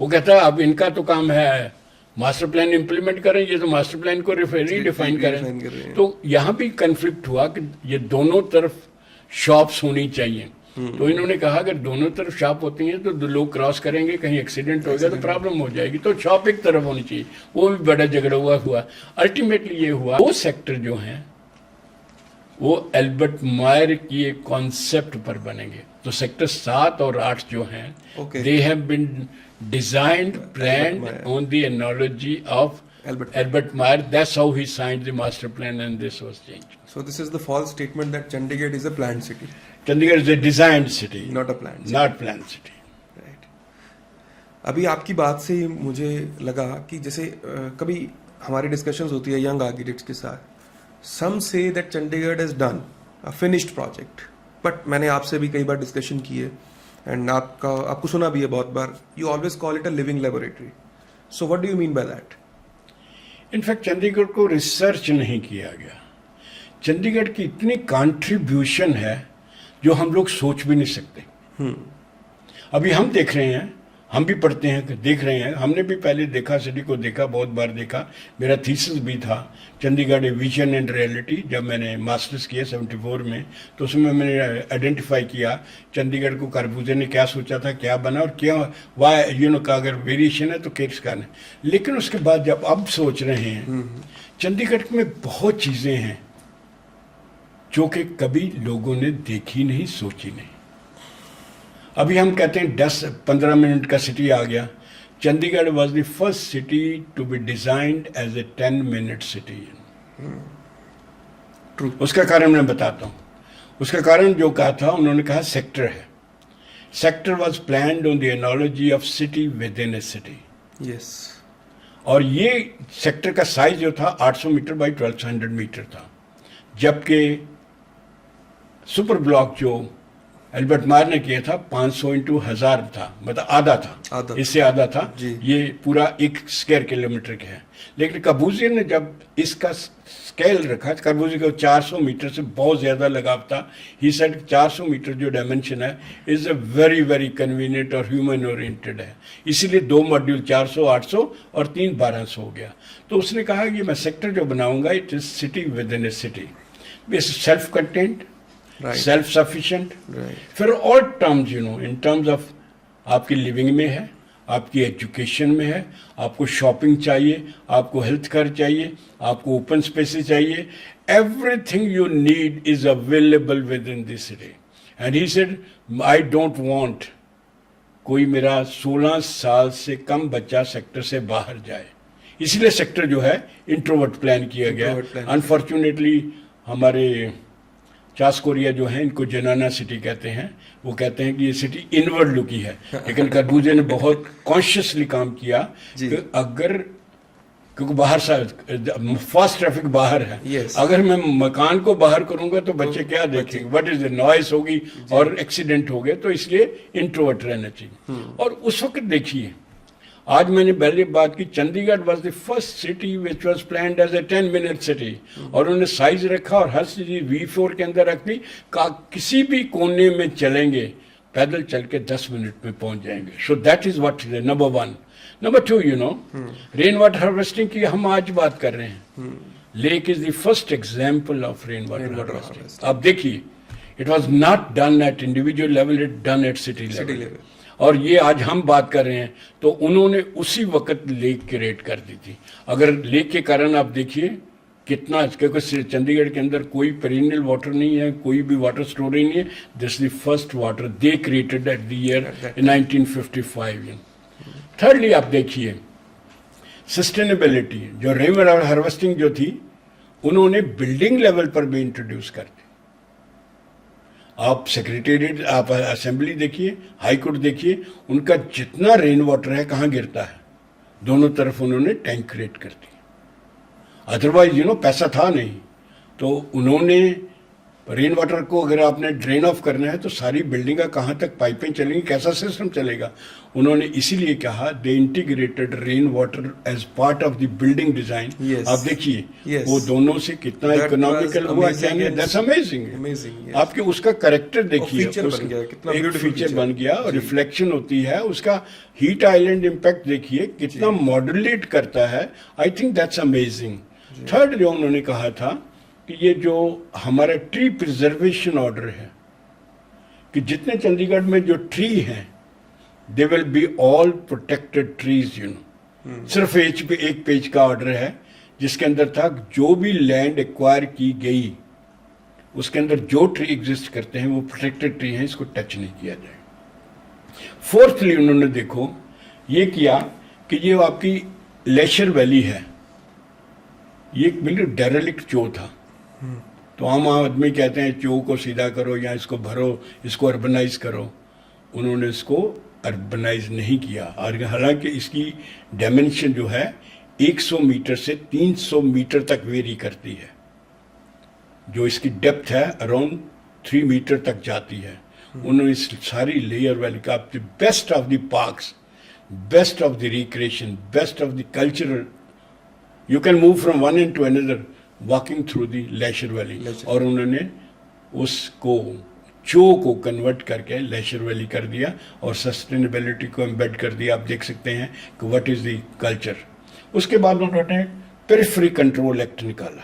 वो कहता है अब इनका तो काम है मास्टर प्लान इंप्लीमेंट करें, ये तो मास्टर प्लान को रीडिफाइन करें। तो यहाँ भी कंफ्लिक्ट हुआ कि ये दोनों तरफ शॉप्स होनी चाहिए। तो इन्होंने कहा अगर दोनों तरफ शॉप होती हैं तो लोग क्रॉस करेंगे, कहीं एक्सीडेंट हो गया तो प्रॉब्लम हो जाएगी, तो शॉप एक तरफ होनी चाहिए। वो भी बड़ा झगड़ा हुआ। अल्टीमेटली ये हुआ, वो सेक्टर जो हैं वो एल्बर्ट मायर की एक कॉन्सेप्ट पर बनेंगे। तो सेक्टर 7 और 8 जो हैं they have been designed planned on the analogy of Albert Mayer. That's how he signed the master plan, and this was changed. So this is the false statement that Chandigarh is a planned city. Chandigarh is a designed city, not a planned city. Not planned city. Right. अभी आपकी बात से मुझे लगा कि जैसे कभी हमारी डिस्कशंस होती है यंग आर्किटेक्ट्स के साथ, some say that Chandigarh has done a finished project, but मैंने आपसे भी कई बार डिस्कशन की है एंड आपको सुना भी है बहुत बार, you always call it a living laboratory. So what do you mean by that? In fact Chandigarh को रिसर्च नहीं किया गया। चंडीगढ़ की इतनी कंट्रीब्यूशन है जो हम लोग सोच भी नहीं सकते। अभी हम देख रहे हैं, हम भी पढ़ते हैं, देख रहे हैं, हमने भी पहले देखा, सिटी को देखा, बहुत बार देखा। मेरा थीसिस भी था चंडीगढ़ विजन एंड रियलिटी, जब मैंने मास्टर्स किया 74 में, तो उसमें मैंने आइडेंटिफाई किया चंडीगढ़ को कर्बूजे ने क्या सोचा था, क्या बना, और क्या वाई का अगर वेरिएशन है तो किस कारण है। लेकिन उसके बाद जब अब सोच रहे हैं, चंडीगढ़ में बहुत चीज़ें हैं जो कि कभी लोगों ने देखी नहीं, सोची नहीं। अभी हम कहते हैं 10-15 मिनट का सिटी आ गया। Chandigarh was the first city to be designed as a 10-minute city. True. उसका कारण मैं बताता हूँ। उसका कारण जो कहा था, उन्होंने कहा सेक्टर है। Sector was planned on the analogy of city with in A city. Yes. और ये सेक्टर का साइज जो था 800 मीटर बाई 1200 मीटर था, जबकि सुपर ब्लॉक जो एल्बर्ट मायर ने किया था 500 × 1000 था, मतलब आधा था, इससे आधा था। ये पूरा 1 स्क्वायर किलोमीटर का है। लेकिन कर्बूजियर ने जब इसका स्केल रखा, कर्बूजियर को 400 मीटर से बहुत ज़्यादा लगाव था। ही सेड 400 मीटर जो डायमेंशन है is a very very convenient और ह्यूमन ओरिएंटेड है, इसीलिए 2 मॉड्यूल 400, 800 और 3 1200 हो गया। तो उसने कहा कि मैं सेक्टर जो बनाऊंगा it is city with in A city, self content, self sufficient, फिर और टर्म्स इन टर्म्स ऑफ आपकी लिविंग में है, आपकी एजुकेशन में है, आपको शॉपिंग चाहिए, आपको हेल्थ केयर चाहिए, आपको ओपन स्पेसेस चाहिए, everything you need is available with in this city. And he said I don't want कोई मेरा 16 साल से कम बच्चा सेक्टर से बाहर जाए, इसलिए सेक्टर जो है इंट्रोवर्ट प्लान किया गया। Introvert plan। अनफॉर्चुनेटली हमारे चार्ल्स कोरिया जो है, इनको जनाना सिटी कहते हैं, वो कहते हैं कि ये सिटी इनवर्ड लुकी है, लेकिन कर्बूजे ने बहुत कॉन्शियसली काम किया जी। कि अगर, क्योंकि बाहर फास्ट ट्रैफिक बाहर है, Yes। अगर मैं मकान को बाहर करूंगा तो बच्चे क्या देखेंगे, व्हाट इज द नॉइस होगी और एक्सीडेंट हो गए, तो इसलिए इंट्रोवर्ट रहना चाहिए। और उस वक्त देखिए, आज मैंने पहले बात की, Chandigarh was the first city which was planned as a 10-minute city, और उन्होंने साइज रखा और हर चीज V4 के अंदर रख दी, किसी भी कोने में चलेंगे पैदल चल के 10 मिनट में पहुंच जाएंगे। सो that is what number 1। Number 2, you know, rain water harvesting की हम आज बात कर रहे हैं। Lake is the first example of rain water harvesting. अब देखिए, it was not done at individual level, it done at city level. और ये आज हम बात कर रहे हैं, तो उन्होंने उसी वक्त लेक क्रिएट कर दी थी। अगर लेक के कारण आप देखिए कितना, क्योंकि चंडीगढ़ के अंदर कोई पेरिनियल वाटर नहीं है, कोई भी वाटर स्टोरेज नहीं है। This the first water they created at the year 1955। Thirdly आप देखिए सस्टेनेबिलिटी, जो रेन वाटर हार्वेस्टिंग जो थी, उन्होंने बिल्डिंग लेवल पर भी इंट्रोड्यूस कर दी। आप सेक्रेटेरिएट, आप असेंबली देखिए, हाई कोर्ट देखिए, उनका जितना रेन वाटर है कहाँ गिरता है, दोनों तरफ उन्होंने टैंक क्रिएट कर दिया। अदरवाइज पैसा था नहीं, तो उन्होंने रेन वाटर को अगर आपने ड्रेन ऑफ करना है तो सारी बिल्डिंग का कहाँ तक पाइपें चलेंगी, कैसा सिस्टम चलेगा। उन्होंने इसीलिए कहा they integrated rain water as part of the building design. आप देखिए वो दोनों से कितना इकोनॉमिकल हुआ, दैट्स अमेजिंग। आपके उसका करेक्टर देखिए, एक फीचर बन गया और रिफ्लेक्शन होती है उसका, हीट आइलैंड इम्पैक्ट देखिए कितना मॉड्यूलेट करता है। I think that's amazing. Third जो उन्होंने कहा था कि ये जो हमारा ट्री प्रिजर्वेशन ऑर्डर है, कि जितने चंडीगढ़ में जो ट्री हैं दे will be all protected trees, सिर्फ एक पेज का ऑर्डर है जिसके अंदर था जो भी लैंड एक्वायर की गई उसके अंदर जो ट्री एग्जिस्ट करते हैं वो प्रोटेक्टेड ट्री हैं, इसको टच नहीं किया जाए। फोर्थली उन्होंने देखो ये किया कि ये आपकी लेशर वैली है, ये बिल्कुल डेरेलिक्ट चो था। तो आम आदमी कहते हैं चो को सीधा करो या इसको भरो, इसको अर्बनाइज करो। उन्होंने इसको अर्बनाइज नहीं किया, और हालांकि इसकी डायमेंशन जो है 100 मीटर से 300 मीटर तक वेरी करती है, जो इसकी डेप्थ है अराउंड 3 मीटर तक जाती है। उन्होंने इस सारी लेयर वैली का best of the parks, best of the recreation, best of the cultural, you can move from one end to another walking through the leisure valley, और उन्होंने उसको चो को कन्वर्ट करके लेशर वैली कर दिया और सस्टेनेबिलिटी को एम्बेड कर दिया। आप देख सकते हैं कि व्हाट इज द कल्चर। उसके बाद उन्होंने पेरिफेरी कंट्रोल एक्ट निकाला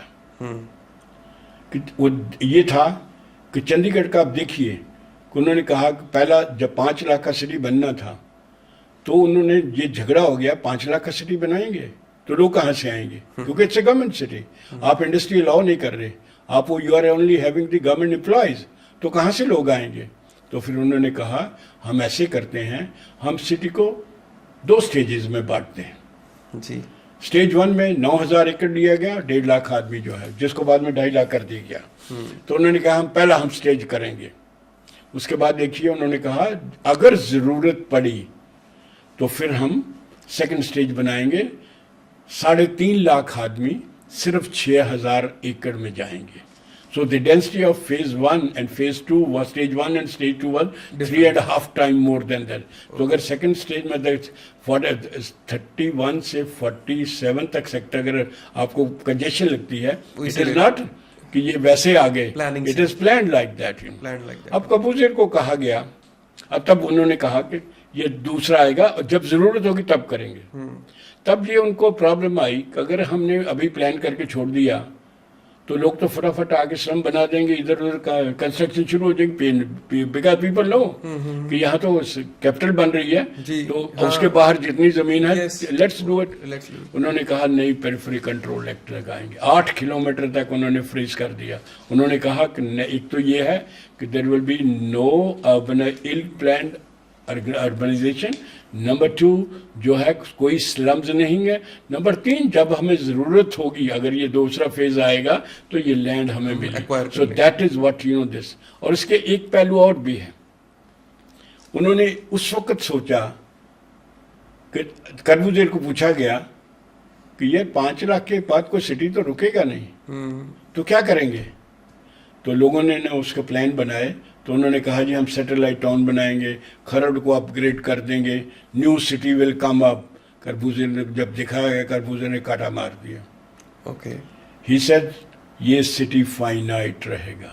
कि वो ये था कि चंडीगढ़ का आप देखिए कि उन्होंने कहा कि पहला जब 5 लाख का सिटी बनना था तो उन्होंने ये झगड़ा हो गया, 5 लाख का सिटी बनाएंगे तो लोग कहाँ से आएंगे, क्योंकि इट्स ए गवर्नमेंट सिटी, आप इंडस्ट्री अलाउ नहीं कर रहे, आप वो you are only having the government employees, तो कहाँ से लोग आएंगे। तो फिर उन्होंने कहा हम ऐसे करते हैं, हम सिटी को 2 स्टेजेस में बांटते हैं जी। स्टेज 1 में 9,000 एकड़ लिया गया, 1.5 लाख आदमी जो है, जिसको बाद में 2.5 लाख कर दिया गया। तो उन्होंने कहा हम स्टेज करेंगे। उसके बाद देखिए उन्होंने कहा अगर जरूरत पड़ी तो फिर हम सेकंड स्टेज बनाएंगे, 3.5 लाख आदमी सिर्फ 6,000 एकड़ में जाएंगे। So the density of phase 1 and phase 2 was stage 1 and stage 2 was 3.5 time more then that. तो अगर सेकंड स्टेज में 31 से 47 तक सेक्टर अगर आपको कंजेशन लगती है, इट इज नॉट कि ये वैसे आ गए, it is planned like that. अब कबूजर को कहा गया, अब तब उन्होंने कहा कि ये दूसरा आएगा और जब जरूरत होगी तब करेंगे। तब ये उनको प्रॉब्लम आई कि अगर हमने अभी प्लान करके छोड़ दिया तो लोग तो फटाफट आगे श्रम बना देंगे, इधर उधर कंस्ट्रक्शन शुरू हो जाएगी, बिकॉज़ पीपल नो कि यहाँ तो कैपिटल बन रही है तो उसके बाहर जितनी जमीन है लेट्स डू इट। उन्होंने कहा नहीं, पेरिफेरी कंट्रोल एक्ट लगाएंगे। 8 किलोमीटर तक उन्होंने फ्रीज कर दिया। उन्होंने कहा कि एक तो ये है कि there will be no urban ill planned urbanization, number 2 जो है कोई स्लम्स नहीं है, नंबर 3 जब हमें ज़रूरत होगी, अगर ये दूसरा फेज आएगा तो ये लैंड हमें मिले। acquire so that is what you no this. और इसके एक पहलू और भी है, उन्होंने उस वक्त सोचा कि कर्बूजेर को पूछा गया कि ये 5 लाख के बाद कोई सिटी तो रुकेगा नहीं, तो क्या करेंगे? तो लोगों ने ना उसके प्लान बनाए। तो उन्होंने कहा जी हम सैटेलाइट टाउन बनाएंगे, खरड़ को अपग्रेड कर देंगे, new city will come up. Corbusier ने जब देखा है, कर्बूजे ने काटा मार दिया। ओके, ही सेड ये सिटी फाइनाइट रहेगा,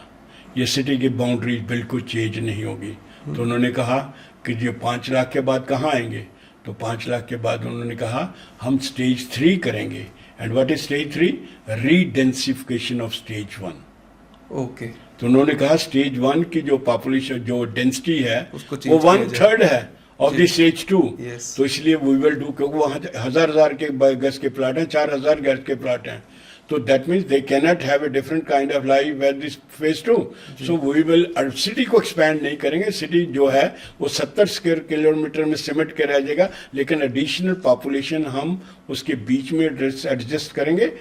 ये सिटी की बाउंड्रीज बिल्कुल चेंज नहीं होगी। तो उन्होंने कहा कि ये 5 लाख के बाद कहाँ आएंगे? तो 5 लाख के बाद उन्होंने कहा हम स्टेज 3 करेंगे। And what is stage 3? Redensification of stage 1। Okay, तो उन्होंने कहा स्टेज 1 की जो पॉपुलेशन, जो डेंसिटी है उसको वो change किया 1/3 है ऑफ द स्टेज 2। Yes. तो इसलिए वी विल डू, क्योंकि वहाँ 1000 के गज के प्लाट हैं, 4000 गज के प्लाट हैं। तो that means they cannot have a different kind of life at this phase 2। So we will, city को एक्सपैंड नहीं करेंगे, सिटी जो है वो 70 स्क्वायर किलोमीटर में सिमट के रह जाएगा, लेकिन एडिशनल पॉपुलेशन हम उसके बीच में एडजस्ट करेंगे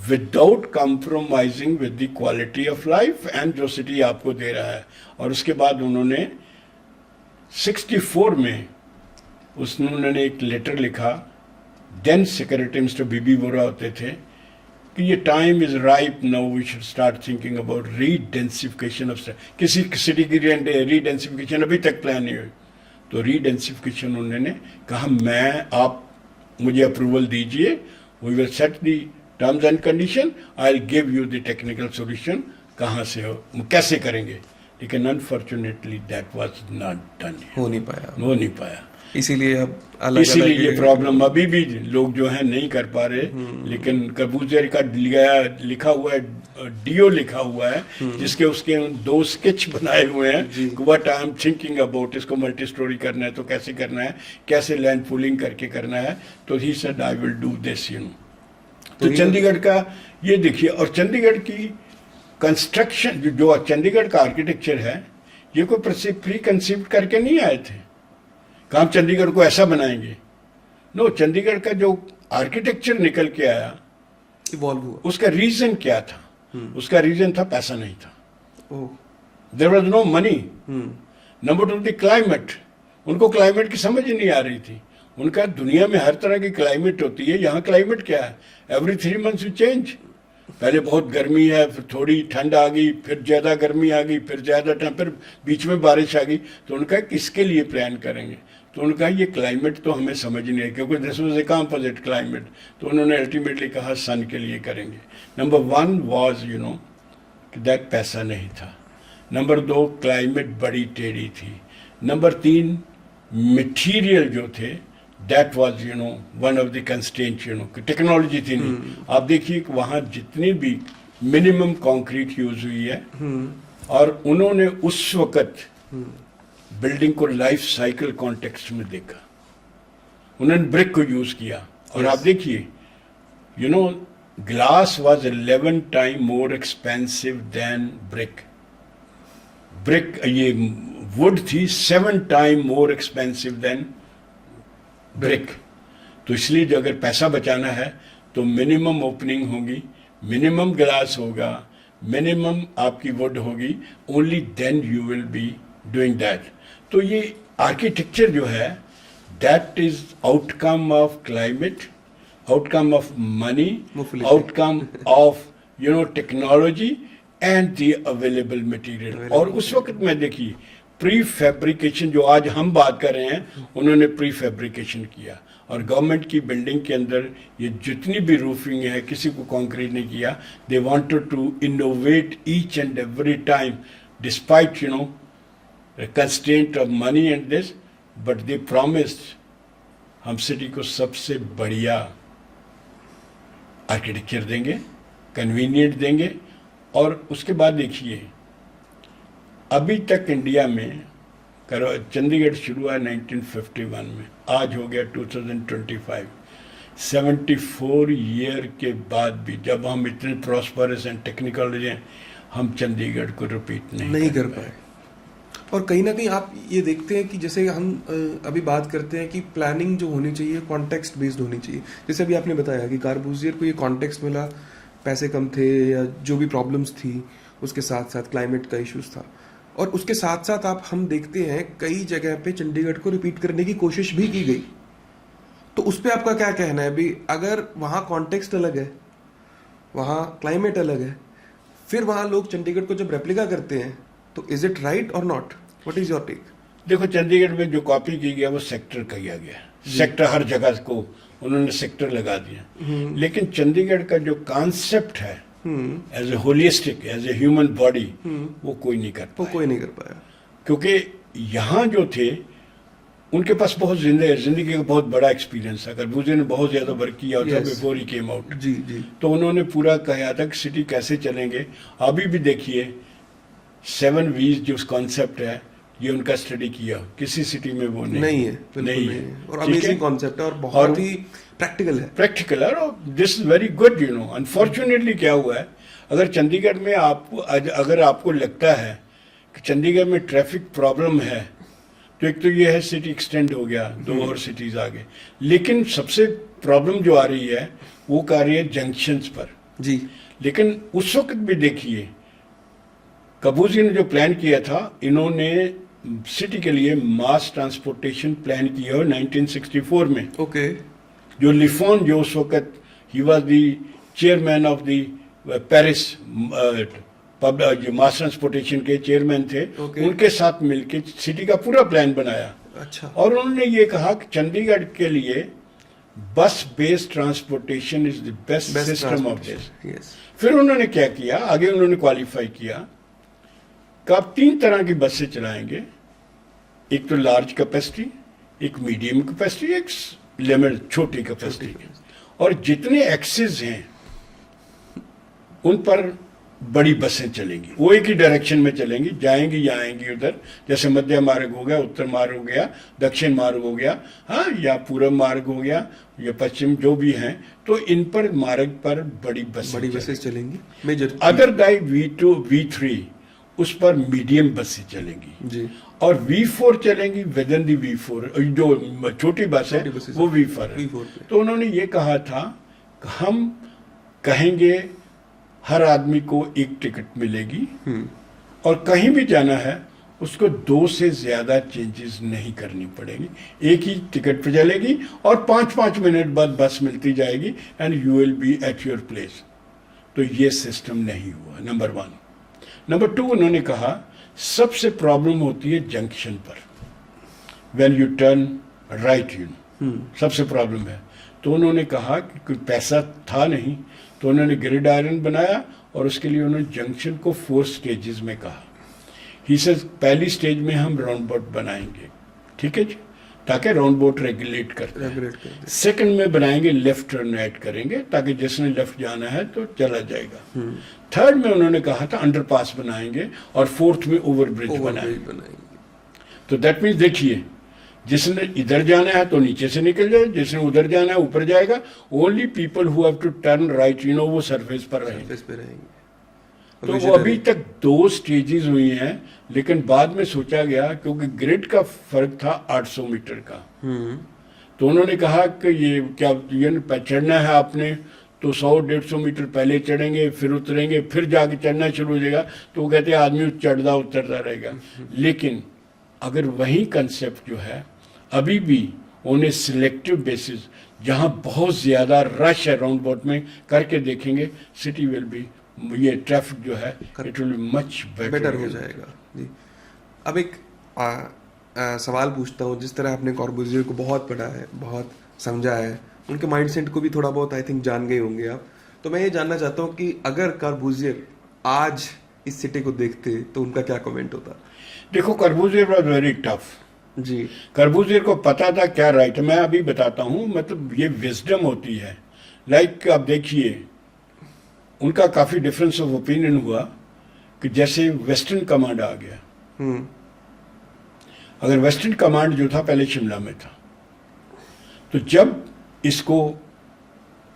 without compromising with the quality of life and जो सिटी आपको दे रहा है। और उसके बाद उन्होंने 64 में उन्होंने एक लेटर लिखा, then secretary mister B B Vohra होते थे, कि ये time is ripe now, we should start thinking about redensification of किसी सिटी की रीडेंसिफिकेशन अभी तक प्लान नहीं हुई। तो रीडेंसिफिकेशन उन्होंने कहा आप मुझे अप्रूवल दीजिए, we will set the terms and condition, I will give you the technical solution, कहाँ से हो, कैसे करेंगे। लेकिन unfortunately that was not done, हो नहीं पाया। इसीलिए अब इसीलिए ये प्रॉब्लम अभी भी लोग जो है नहीं कर पा रहे। लेकिन कर्बूजेर का लिखा हुआ है, डीओ लिखा हुआ है, जिसके उसके 2 स्केच बनाए हुए हैं, what I am thinking about, इसको मल्टी स्टोरी करना है तो कैसे करना है, कैसे लैंड पूलिंग करके करना है। तो he said I will do this, you know. तो चंडीगढ़ का ये देखिए, और चंडीगढ़ की कंस्ट्रक्शन, जो चंडीगढ़ का आर्किटेक्चर है, ये कोई प्री कंसीव्ड करके नहीं आए थे कि हम चंडीगढ़ को ऐसा बनाएंगे। नो, चंडीगढ़ का जो आर्किटेक्चर निकल के आया, इवॉल्व हुआ, उसका रीजन क्या था? उसका रीजन था पैसा नहीं था, there was no money. Number 2 the climate, उनको क्लाइमेट की समझ ही नहीं आ रही थी। उनका दुनिया में हर तरह की क्लाइमेट होती है, यहाँ क्लाइमेट क्या है? Every 3 months you change. पहले बहुत गर्मी है, फिर थोड़ी ठंड आ गई, फिर ज़्यादा गर्मी आ गई, फिर ज़्यादा ठंड, फिर बीच में बारिश आ गई। तो उनका किसके लिए प्लान करेंगे? तो उनका ये क्लाइमेट तो हमें समझ नहीं है, क्योंकि this was a composite climate. तो उन्होंने अल्टीमेटली कहा सन के लिए करेंगे। Number 1 was, you know, that पैसा नहीं था। नंबर 2 क्लाइमेट बड़ी टेढ़ी थी। नंबर 3 मटीरियल जो थे, that was, you no, one of the constraint, you know, technology थी नहीं। आप देखिए कि वहाँ जितनी भी मिनिमम कंक्रीट यूज हुई है, और उन्होंने उस वक्त बिल्डिंग को लाइफ साइकिल कॉन्टेक्स्ट में देखा, उन्होंने ब्रिक को यूज किया। और आप देखिए, you know, glass was 11 time more expensive than brick. Brick, ये वुड थी 7 time more expensive than brick. तो इसलिए जो अगर पैसा बचाना है तो मिनिमम ओपनिंग होगी, मिनिमम ग्लास होगा, मिनिमम आपकी वुड होगी, only then you will be doing that. तो ये आर्किटेक्चर जो है, that is outcome of climate, outcome of money, outcome of, you know, technology and the available material. और उस वक्त में देखिए प्री फैब्रिकेशन, जो आज हम बात कर रहे हैं, उन्होंने प्री फैब्रिकेशन किया। और गवर्नमेंट की बिल्डिंग के अंदर ये जितनी भी रूफिंग है, किसी को कंक्रीट नहीं किया। They wanted to innovate each and every time, despite, you know, constraint of money and this, but they promised हम सिटी को सबसे बढ़िया आर्किटेक्चर देंगे, कन्वीनियंट देंगे। और उसके बाद देखिए, अभी तक इंडिया में चंडीगढ़ शुरू हुआ 1951 में, आज हो गया 2025, 74 ईयर के बाद भी जब हम इतने प्रॉस्परस एंड टेक्निकल हैं, हम चंडीगढ़ को रिपीट नहीं कर पाए। और कहीं ना कहीं आप ये देखते हैं कि जैसे हम अभी बात करते हैं कि प्लानिंग जो होनी चाहिए कॉन्टेक्स्ट बेस्ड होनी चाहिए। जैसे अभी आपने बताया कि कार्बूजियर को ये कॉन्टेक्स्ट मिला, पैसे कम थे या जो भी प्रॉब्लम्स थी, उसके साथ साथ क्लाइमेट का इश्यूज था, और उसके साथ साथ आप हम देखते हैं कई जगह पे चंडीगढ़ को रिपीट करने की कोशिश भी की गई। तो उस पर आपका क्या कहना है अभी? अगर वहाँ कॉन्टेक्स्ट अलग है, वहाँ क्लाइमेट अलग है, फिर वहाँ लोग चंडीगढ़ को जब रेप्लिका करते हैं तो इज इट राइट और not? What is your take? देखो, चंडीगढ़ में जो कॉपी की गया वो सेक्टर किया गया, सेक्टर हर जगह को उन्होंने सेक्टर लगा दिया। लेकिन चंडीगढ़ का जो कॉन्सेप्ट है as a holistic, as a human body, वो कोई नहीं कर पाया। कोई नहीं कर पाया क्योंकि यहाँ जो थे उनके पास बहुत जिंदगी का बहुत बड़ा एक्सपीरियंस था। कार्बूजियर ने बहुत ज्यादा वर्क किया था बिफोर ही केम आउट। जी जी। तो उन्होंने पूरा कहा था कि सिटी कैसे चलेंगे। अभी भी देखिए 7 V's जो कॉन्सेप्ट है, ये उनका स्टडी किया, किसी सिटी में वो नहीं है, नहीं है। और अमेजिंग कॉन्सेप्ट है और बहुत ही प्रैक्टिकल है। प्रैक्टिकल है और this is very good, you know. Unfortunately क्या हुआ है, अगर चंडीगढ़ में अगर आपको लगता है कि चंडीगढ़ में ट्रैफिक प्रॉब्लम है, तो एक तो ये है सिटी एक्सटेंड हो गया, 2 और सिटीज आ गए। लेकिन सबसे प्रॉब्लम जो आ रही है वो आ रही है जंक्शंस पर जी। लेकिन उस वक्त भी देखिए कार्बूजियर ने जो प्लान किया था, इन्होंने सिटी के लिए मास ट्रांसपोर्टेशन प्लान किया है 1964 में। ओके। जो लिफोन, जो उस वक्त he was the chairman of the Paris, जो मास ट्रांसपोर्टेशन के चेयरमैन थे, उनके साथ मिलकर सिटी का पूरा प्लान बनाया। अच्छा। और उन्होंने ये कहा कि चंडीगढ़ के लिए बस based transportation is the best system of this. फिर उन्होंने क्या किया, आगे उन्होंने क्वालिफाई किया कि आप 3 तरह की बसें चलाएंगे, एक तो लार्ज कैपेसिटी, एक मीडियम कैपेसिटी, एक लिमिट छोटी कैपेसिटी। और जितने एक्सेस हैं उन पर बड़ी बसें चलेंगी, वो एक ही डायरेक्शन में चलेंगी, जाएंगी या आएंगी उधर, जैसे मध्य मार्ग हो गया, उत्तर मार्ग हो गया, दक्षिण मार्ग हो गया, हाँ, या पूर्व मार्ग हो गया, या पश्चिम, जो भी हैं। तो इन पर मार्ग पर बड़ी बसें चलेंगी मेजर। अदर दाई V2 V3 उस पर मीडियम बसें चलेंगी जी। और V4 चलेंगी विद इन दी V4, जो छोटी बस है वो V4 है। तो उन्होंने ये कहा था कि हम कहेंगे हर आदमी को एक टिकट मिलेगी और कहीं भी जाना है उसको 2 से ज्यादा चेंजेस नहीं करनी पड़ेगी, एक ही टिकट पर चलेगी और 5-5 मिनट बाद बस मिलती जाएगी and you will B at your place. तो ये सिस्टम नहीं हुआ, नंबर 1। नंबर 2, उन्होंने कहा सबसे प्रॉब्लम होती है जंक्शन पर, व्हेन यू टर्न राइट, सबसे प्रॉब्लम है। तो उन्होंने कहा कि कोई पैसा था नहीं, तो उन्होंने ग्रिड आयरन बनाया और उसके लिए उन्होंने जंक्शन को 4 स्टेजेस में कहा। ही सेड पहली स्टेज में हम राउंड बोट बनाएंगे, ठीक है जी, ताकि राउंड बोट रेगुलेट करते हैं। सेकंड में बनाएंगे लेफ्ट टर्न राइट करेंगे, ताकि जिसने लेफ्ट जाना है तो चला जाएगा। थर्ड में उन्होंने कहा था अंडरपास बनाएंगे और 4th में ओवरब्रिज बनाएंगे। तो दैट मीन्स देखिए, जिसने इधर जाना है तो नीचे से निकल जाए, जिसने उधर जाना है ऊपर जाएगा। Only people who have to turn right, you know, वो सरफेस पर रहेंगे। तो वो अभी तक 2 स्टेजेस हुई हैं, लेकिन बाद में सोचा गया क्योंकि ग्रिड का फर्क था 800 मीटर का, तो उन्होंने कहा कि ये क्या ये चढ़ना है आपने तो 100-150 मीटर पहले चढ़ेंगे, फिर उतरेंगे, फिर जाके चढ़ना शुरू हो जाएगा। तो वो कहते हैं आदमी चढ़ता उतरता रहेगा। लेकिन अगर वही कंसेप्ट जो है अभी भी उन्हें सिलेक्टिव बेसिस, जहां बहुत ज्यादा रश है राउंड बोट में, करके देखेंगे, सिटी विल बी, ये ट्रैफिक जो है it will be much better हो जाएगा जी। अब एक सवाल पूछता हूँ, जिस तरह आपने कॉर्बूजियर को बहुत पढ़ा है, बहुत समझा है, उनके माइंडसेट को भी थोड़ा बहुत आई थिंक जान गए होंगे आप, तो मैं ये जानना चाहता हूँ कि अगर कॉर्बूजियर आज इस सिटी को देखते तो उनका क्या कमेंट होता? देखो, कॉर्बूजियर वाज वेरी टफ जी। कॉर्बूजियर को पता था क्या राइट। मैं अभी बताता हूँ, मतलब ये विजडम होती है। लाइक आप देखिए, उनका काफी डिफरेंस ऑफ ओपिनियन हुआ कि जैसे वेस्टर्न कमांड आ गया। अगर वेस्टर्न कमांड जो था पहले शिमला में था, तो जब इसको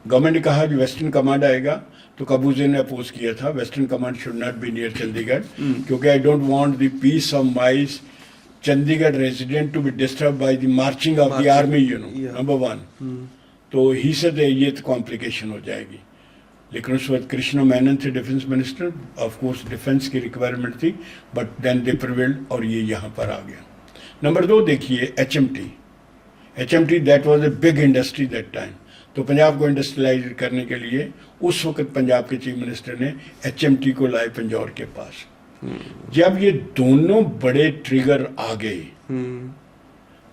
गवर्नमेंट ने कहा जो वेस्टर्न कमांड आएगा, तो काबूजे ने अपोज किया था western command should not be near Chandigarh, क्योंकि I don't want the peace of my Chandigarh resident to be disturb by the marching of the army, you know, number one. तो ही सेड ये तो कॉम्प्लिकेशन हो जाएगी। लेकिन उस वक्त कृष्ण मेनन थे defence minister, of course defence की रिक्वायरमेंट थी, बट देन दे प्रिवेल्ड और ये यहाँ पर आ गया। नंबर 2 देखिए HMT that was a big industry that time. तो पंजाब को इंडस्ट्रियलाइज करने के लिए उस वक्त पंजाब के चीफ मिनिस्टर ने HMT को लाए पंजौर के पास। जब ये दोनों बड़े ट्रिगर आ गए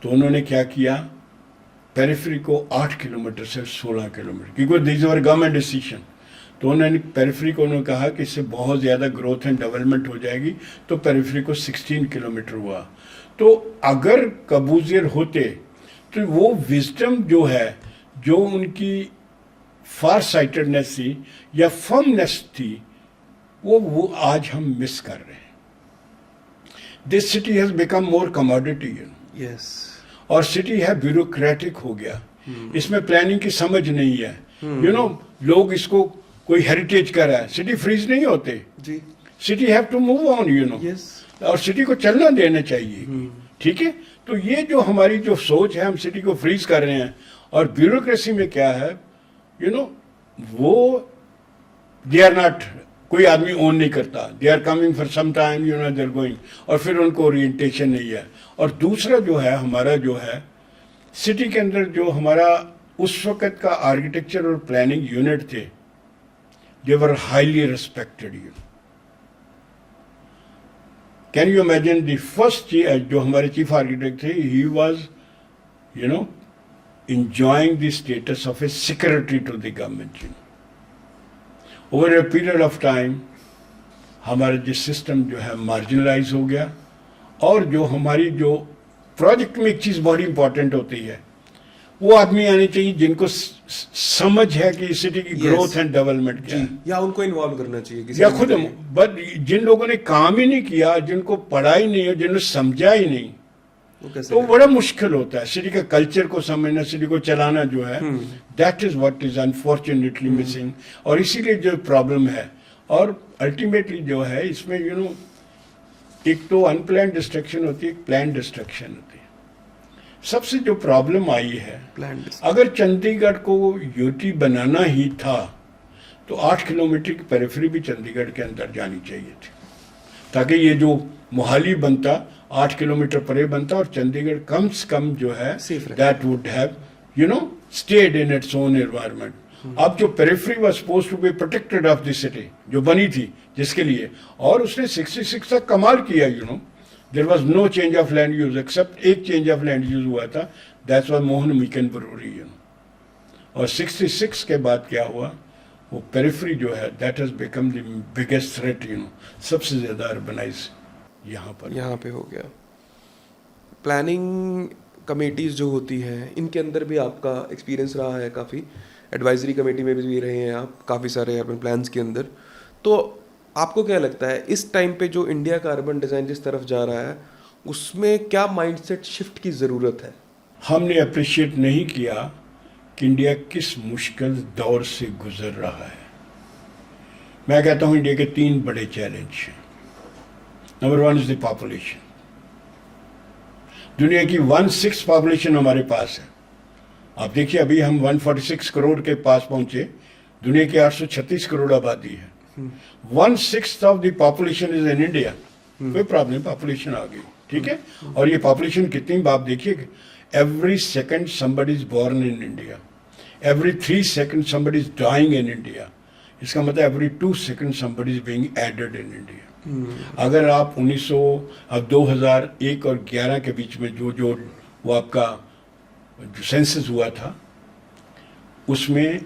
तो उन्होंने क्या किया, पेरिफेरी को 8 किलोमीटर से 16 किलोमीटर, क्योंकि दिस वर गवर्नमेंट डिसीजन। तो उन्होंने पेरिफेरी को उन्होंने कहा कि इससे बहुत ज़्यादा ग्रोथ एंड डेवलपमेंट हो जाएगी, तो पेरिफेरी को 16 किलोमीटर हुआ। तो अगर कबूजियर होते तो वो विजडम जो है, जो उनकी फार साइटेडनेस थी या फर्मनेस थी, वो आज हम मिस कर रहे हैं। This city has become more commodity, you know. Yes. और सिटी है ब्यूरोक्रेटिक हो गया, इसमें प्लानिंग की समझ नहीं है, यू नो। लोग इसको कोई हेरिटेज कर रहा है, सिटी फ्रीज नहीं होते जी। City have to move on, you know. Yes. और सिटी को चलना देना चाहिए, ठीक है। तो ये जो हमारी जो सोच है, हम सिटी को फ्रीज कर रहे हैं। और ब्यूरोक्रेसी में क्या है, यू नो, वो दे आर नॉट, कोई आदमी ओन नहीं करता, they are coming for some time, you know, they are going, और फिर उनको ओरिएंटेशन नहीं है। और दूसरा जो है हमारा जो है सिटी के अंदर जो हमारा उस वक्त का आर्किटेक्चर और प्लानिंग यूनिट थे, they were highly respected, you. Can you imagine the first जो हमारे चीफ आर्किटेक्ट थे, he was, you know, enjoying the status of a secretary to the government, you know. Over a period of time हमारा जो सिस्टम जो है मार्जिनलाइज हो गया। और जो हमारी जो प्रोजेक्ट में एक चीज़ बहुत इंपॉर्टेंट होती है, वो आदमी आने चाहिए जिनको समझ है कि सिटी की ग्रोथ एंड डेवलपमेंट क्या है, या उनको इन्वॉल्व करना चाहिए किसी या खुद। बट जिन लोगों ने काम ही नहीं किया, जिनको पढ़ा ही नहीं, जिन्होंने समझा ही नहीं, तो बड़ा मुश्किल होता है सिटी का कल्चर को समझना, सिटी को चलाना जो है। That is what is unfortunately missing. और इसीलिए जो प्रॉब्लम है, और अल्टीमेटली जो है इसमें, यू नो, एक तो अनप्लान डिस्ट्रक्शन होती है, एक प्लान डिस्ट्रक्शन होती है। सबसे जो प्रॉब्लम आई है, अगर चंडीगढ़ को यूटी बनाना ही था तो 8 किलोमीटर की पेरिफेरी भी चंडीगढ़ के अंदर जानी चाहिए थी, ताकि ये जो मोहाली बनता 8 किलोमीटर परे बनता, और चंडीगढ़ कम से कम जो है that would have, you know, stayed in its own environment. अब जो periphery was supposed to be protected of the city, जो बनी थी जिसके लिए, और उसने 66 तक कमाल किया, you know. There was no change of land use, except एक चेंज ऑफ लैंड यूज हुआ था, that's was Mohan Meakin brewery, you know. और 66 के बाद क्या हुआ, वो पेरिफेरी जो है that has become the biggest threat, you know. सबसे ज्यादा अर्बनाइज यहाँ पे हो गया। प्लानिंग कमेटीज़ जो होती हैं, इनके अंदर भी आपका एक्सपीरियंस रहा है काफ़ी, एडवाइजरी कमेटी में भी रहे हैं आप काफ़ी सारे अर्बन प्लान्स के अंदर। तो आपको क्या लगता है इस टाइम पे जो इंडिया का अर्बन डिज़ाइन जिस तरफ जा रहा है, उसमें क्या माइंडसेट शिफ्ट की ज़रूरत है? हमने अप्रिशिएट नहीं किया कि इंडिया किस मुश्किल दौर से गुजर रहा है। मैं कहता हूँ इंडिया के 3 बड़े चैलेंज हैं। Number 1 is the population. दुनिया की 1/6 पॉपुलेशन हमारे पास है। आप देखिए अभी हम 146 करोड़ के पास पहुंचे, दुनिया की 836 करोड़ आबादी है। 1/6 of the population is in India. कोई प्रॉब्लम, पॉपुलेशन आ गई, ठीक है। और ये पॉपुलेशन कितनी, आप देखिए, every second somebody is born in India, every 3 seconds somebody is dying in India। इसका मतलब every 2 seconds somebody is being added in India। अगर आप 2001 और 11 के बीच में जो वो आपका जो सेंसस हुआ था, उसमें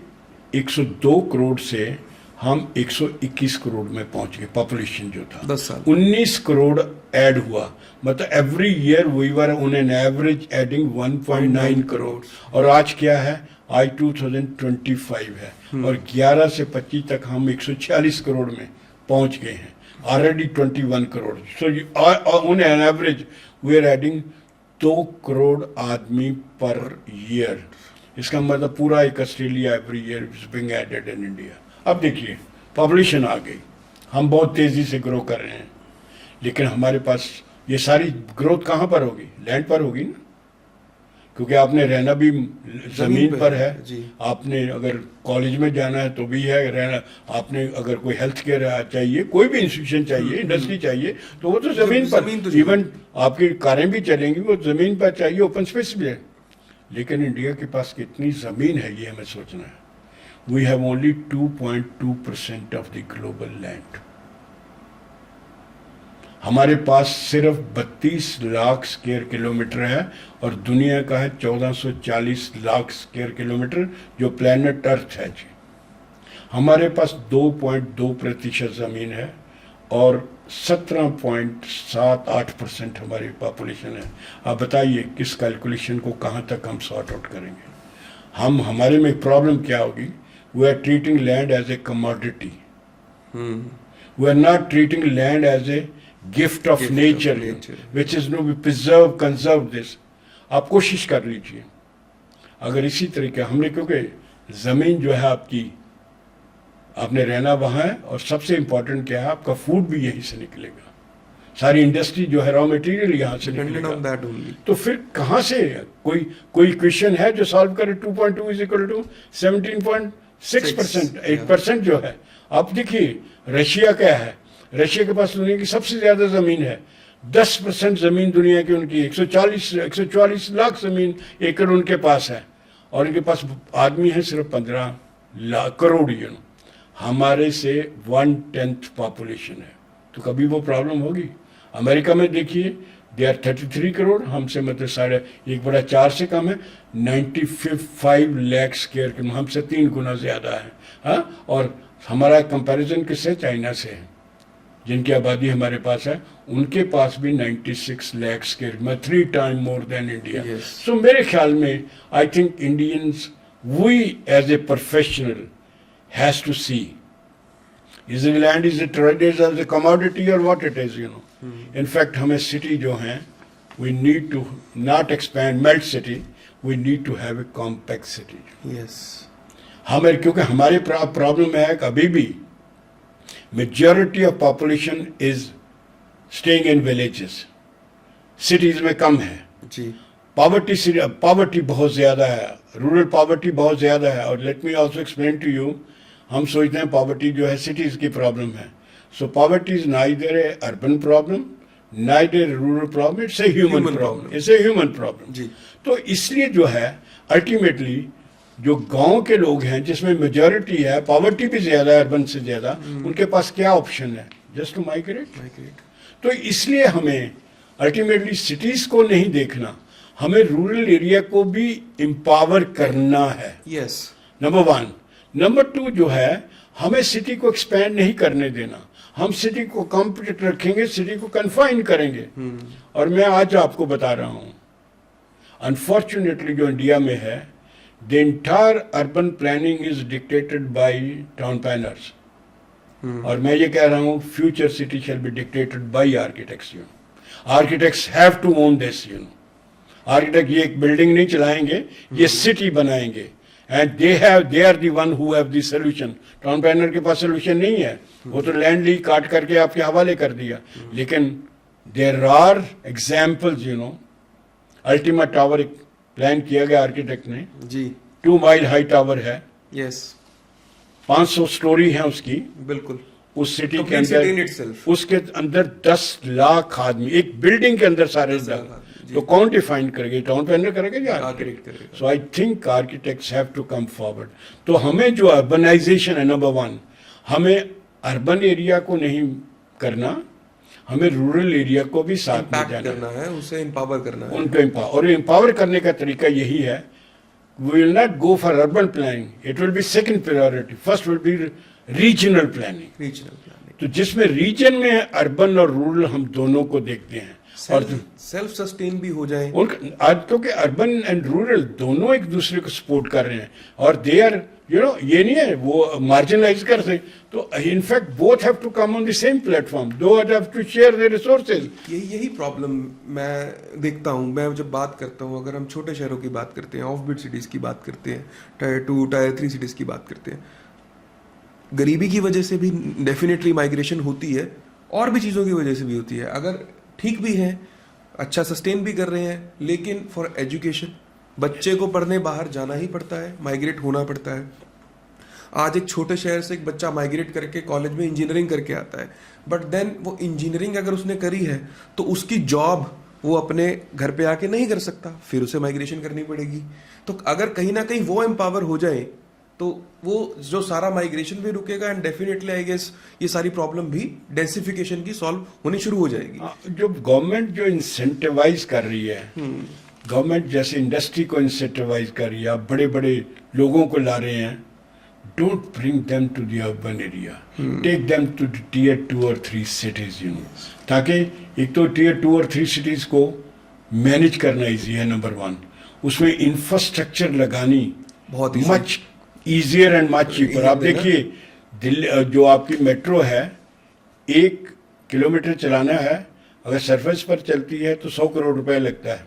102 करोड़ से हम 121 करोड़ में पहुंच गए। पॉपुलेशन जो था 10 साल 19 करोड़ ऐड हुआ, मतलब every year we were on an average adding 1.9 crore. और आज क्या है, आज 2025 है, और 11 से 25 तक हम 146 करोड़ में पहुंच गए हैं, already 21 crore. So on an average we are adding 2 crore आदमी पर ईयर। इसका मतलब पूरा एक Australia every year is being added in India. अब देखिए पॉपुलेशन आ गई, हम बहुत तेजी से ग्रो कर रहे हैं, लेकिन हमारे पास ये सारी ग्रोथ कहाँ पर होगी? लैंड पर होगी ना, क्योंकि आपने रहना भी जमीन पर है जी। आपने अगर कॉलेज में जाना है तो भी है रहना, आपने अगर कोई हेल्थ केयर चाहिए, कोई भी इंस्टीट्यूशन चाहिए, इंडस्ट्री चाहिए, तो वो तो जमीन पर, इवन आपकी कारें भी चलेंगी वो जमीन पर चाहिए, ओपन स्पेस भी है। लेकिन इंडिया के पास कितनी जमीन है ये हमें सोचना है। We have only 2.2% of the global land. हमारे पास सिर्फ 32 लाख स्क्वायर किलोमीटर है और दुनिया का है 1440 लाख स्क्वायर किलोमीटर जो प्लैनेट अर्थ है जी। हमारे पास 2.2% जमीन है और 17.78% हमारी पॉपुलेशन है। आप बताइए किस कैलकुलेशन को कहाँ तक हम सॉर्ट आउट करेंगे? हमारे में प्रॉब्लम क्या होगी? We are treating land as a commodity, we are not treating land as a gift of nature which is no preserve conserve this. आप कोशिश कर लीजिए अगर इसी तरीके हमने, क्योंकि जमीन जो है आपकी, आपने रहना वहां है और सबसे इंपॉर्टेंट क्या है आपका फूड भी यहीं से निकलेगा, सारी इंडस्ट्री जो है रॉ मटेरियल यहाँ से निकलेगा। तो फिर कहाँ से कोई क्वेश्चन है जो सॉल्व करे? 2.2 इज इक्वल टू 17.6%, 8% जो है। आप देखिए रशिया क्या है, रशिया के पास दुनिया की सबसे ज्यादा जमीन है, 10% जमीन दुनिया की उनकी, 144 लाख जमीन एकड़ उनके पास है और उनके पास आदमी है सिर्फ 15 लाख करोड़। हमारे से 1/10 पॉपुलेशन है, तो कभी वो प्रॉब्लम होगी? अमेरिका में देखिए दे आर 33 करोड़, हमसे मतलब 1/4 से कम है, 95 लाख स्क्वायर किलोमीटर, हमसे 3 गुना ज्यादा है। हाँ, और हमारा कंपैरिजन किससे? चाइना से है, जिनकी आबादी हमारे पास है, उनके पास भी 96 lakh square, 3 time more than India. So मेरे ख्याल में I think Indians, we as a professional has to see is the land is traded as a commodity और व्हाट इट इज, इनफैक्ट हमें सिटी जो है, we need to not expand melt city, we need to have a compact city. हमें, क्योंकि हमारे प्रॉब्लम है कि अभी भी majority of population is staying in villages, cities में कम है जी। पॉवर्टी बहुत ज़्यादा है, रूरल पॉवर्टी बहुत ज़्यादा है। और let me also explain to you, हम सोचते हैं पॉवर्टी जो है सिटीज़ की प्रॉब्लम है। So poverty is neither a urban problem neither rural problem, it's a human problem, it's a human problem जी। तो इसलिए जो है अल्टीमेटली जो गांव के लोग हैं जिसमें मेजॉरिटी है, पॉवर्टी भी ज्यादा है अर्बन से ज्यादा, उनके पास क्या ऑप्शन है? Just to migrate. तो इसलिए हमें अल्टीमेटली सिटीज को नहीं देखना, हमें रूरल एरिया को भी एम्पावर करना है। Yes, number 1। नंबर 2 जो है, हमें सिटी को एक्सपैंड नहीं करने देना, हम सिटी को कॉम्पिटेट रखेंगे, सिटी को कन्फाइन करेंगे। और मैं आज आपको बता रहा हूं, अनफॉर्चुनेटली जो इंडिया में है, the entire urban planning is dictated by town planners, और मैं ये कह रहा हूँ future city shall be dictated by architects. Architects have to own this. Architect ये एक बिल्डिंग नहीं चलाएंगे, ये सिटी बनाएंगे, and they are the one who have the solution. Town planner के पास सोल्यूशन नहीं है, वो तो लैंड ली काट करके आपके हवाले कर दिया। लेकिन there are examples, Ultima tower plan किया गया आर्किटेक्ट ने जी, 2 माइल हाई टावर है। यस, 500 स्टोरी है उसकी, बिल्कुल उस सिटी के अंदर, उसके अंदर 10 लाख आदमी एक बिल्डिंग के अंदर सारे, तो कौन डिफाइन करेगा? टाउन प्लानर करेगा या आर्किटेक्ट करेगा? So I think architects have to come forward. तो हमें जो अर्बनाइजेशन है, नंबर 1, हमें अर्बन एरिया को नहीं करना, हमें रूरल एरिया को भी साथ में जाना करना है, उसे एम्पावर करना है, उनको और एम्पावर करने का तरीका यही है, we will not go for urban planning, it will be second priority, first will be regional planning. तो जिसमें रीजन में अर्बन और रूरल हम दोनों को देखते हैं, और सेल्फ सस्टेन भी हो जाए। आज तो के अर्बन एंड रूरल दोनों एक दूसरे को सपोर्ट कर रहे हैं और दे आर ये नहीं है वो मार्जिनलाइज कर से, तो in fact both have to come on the same platform, though have to share their resources. यही प्रॉब्लम मैं देखता हूँ। मैं जब बात करता हूँ, अगर हम छोटे शहरों की बात करते हैं, ऑफ बीट सिटीज की बात करते हैं, टायर 2 टायर 3 सिटीज की बात करते हैं, गरीबी की वजह से भी डेफिनेटली माइग्रेशन होती है, और भी चीज़ों की वजह से भी होती है। अगर ठीक भी है, अच्छा सस्टेन भी कर रहे हैं, लेकिन फॉर एजुकेशन बच्चे को पढ़ने बाहर जाना ही पड़ता है, माइग्रेट होना पड़ता है। आज एक छोटे शहर से एक बच्चा माइग्रेट करके कॉलेज में इंजीनियरिंग करके आता है, बट देन वो इंजीनियरिंग अगर उसने करी है तो उसकी जॉब वो अपने घर पे आके नहीं कर सकता, फिर उसे माइग्रेशन करनी पड़ेगी। तो अगर कहीं ना कहीं वो एम्पावर हो जाए तो वो जो सारा माइग्रेशन भी रुकेगा, एंड डेफिनेटली आई गेस ये सारी प्रॉब्लम भी डेंसिफिकेशन की सॉल्व होनी शुरू हो जाएगी। जो गवर्नमेंट जो इंसेंटिवाइज कर रही है, गवर्नमेंट जैसे इंडस्ट्री को इंसेंटिवाइज कर रही है, आप बड़े बड़े लोगों को ला रहे हैं, don't bring them to the urban area, take them to the tier 2 और 3 सिटीज, ताकि एक तो टियर 2 और 3 सिटीज को मैनेज करना इजी है, नंबर 1, उसमें इंफ्रास्ट्रक्चर लगानी बहुत much easier and much cheaper. आप देखिए दिल्ली जो आपकी मेट्रो है, 1 किलोमीटर चलाना है, अगर सरफेस पर चलती है तो 100 करोड़ रुपए लगता है,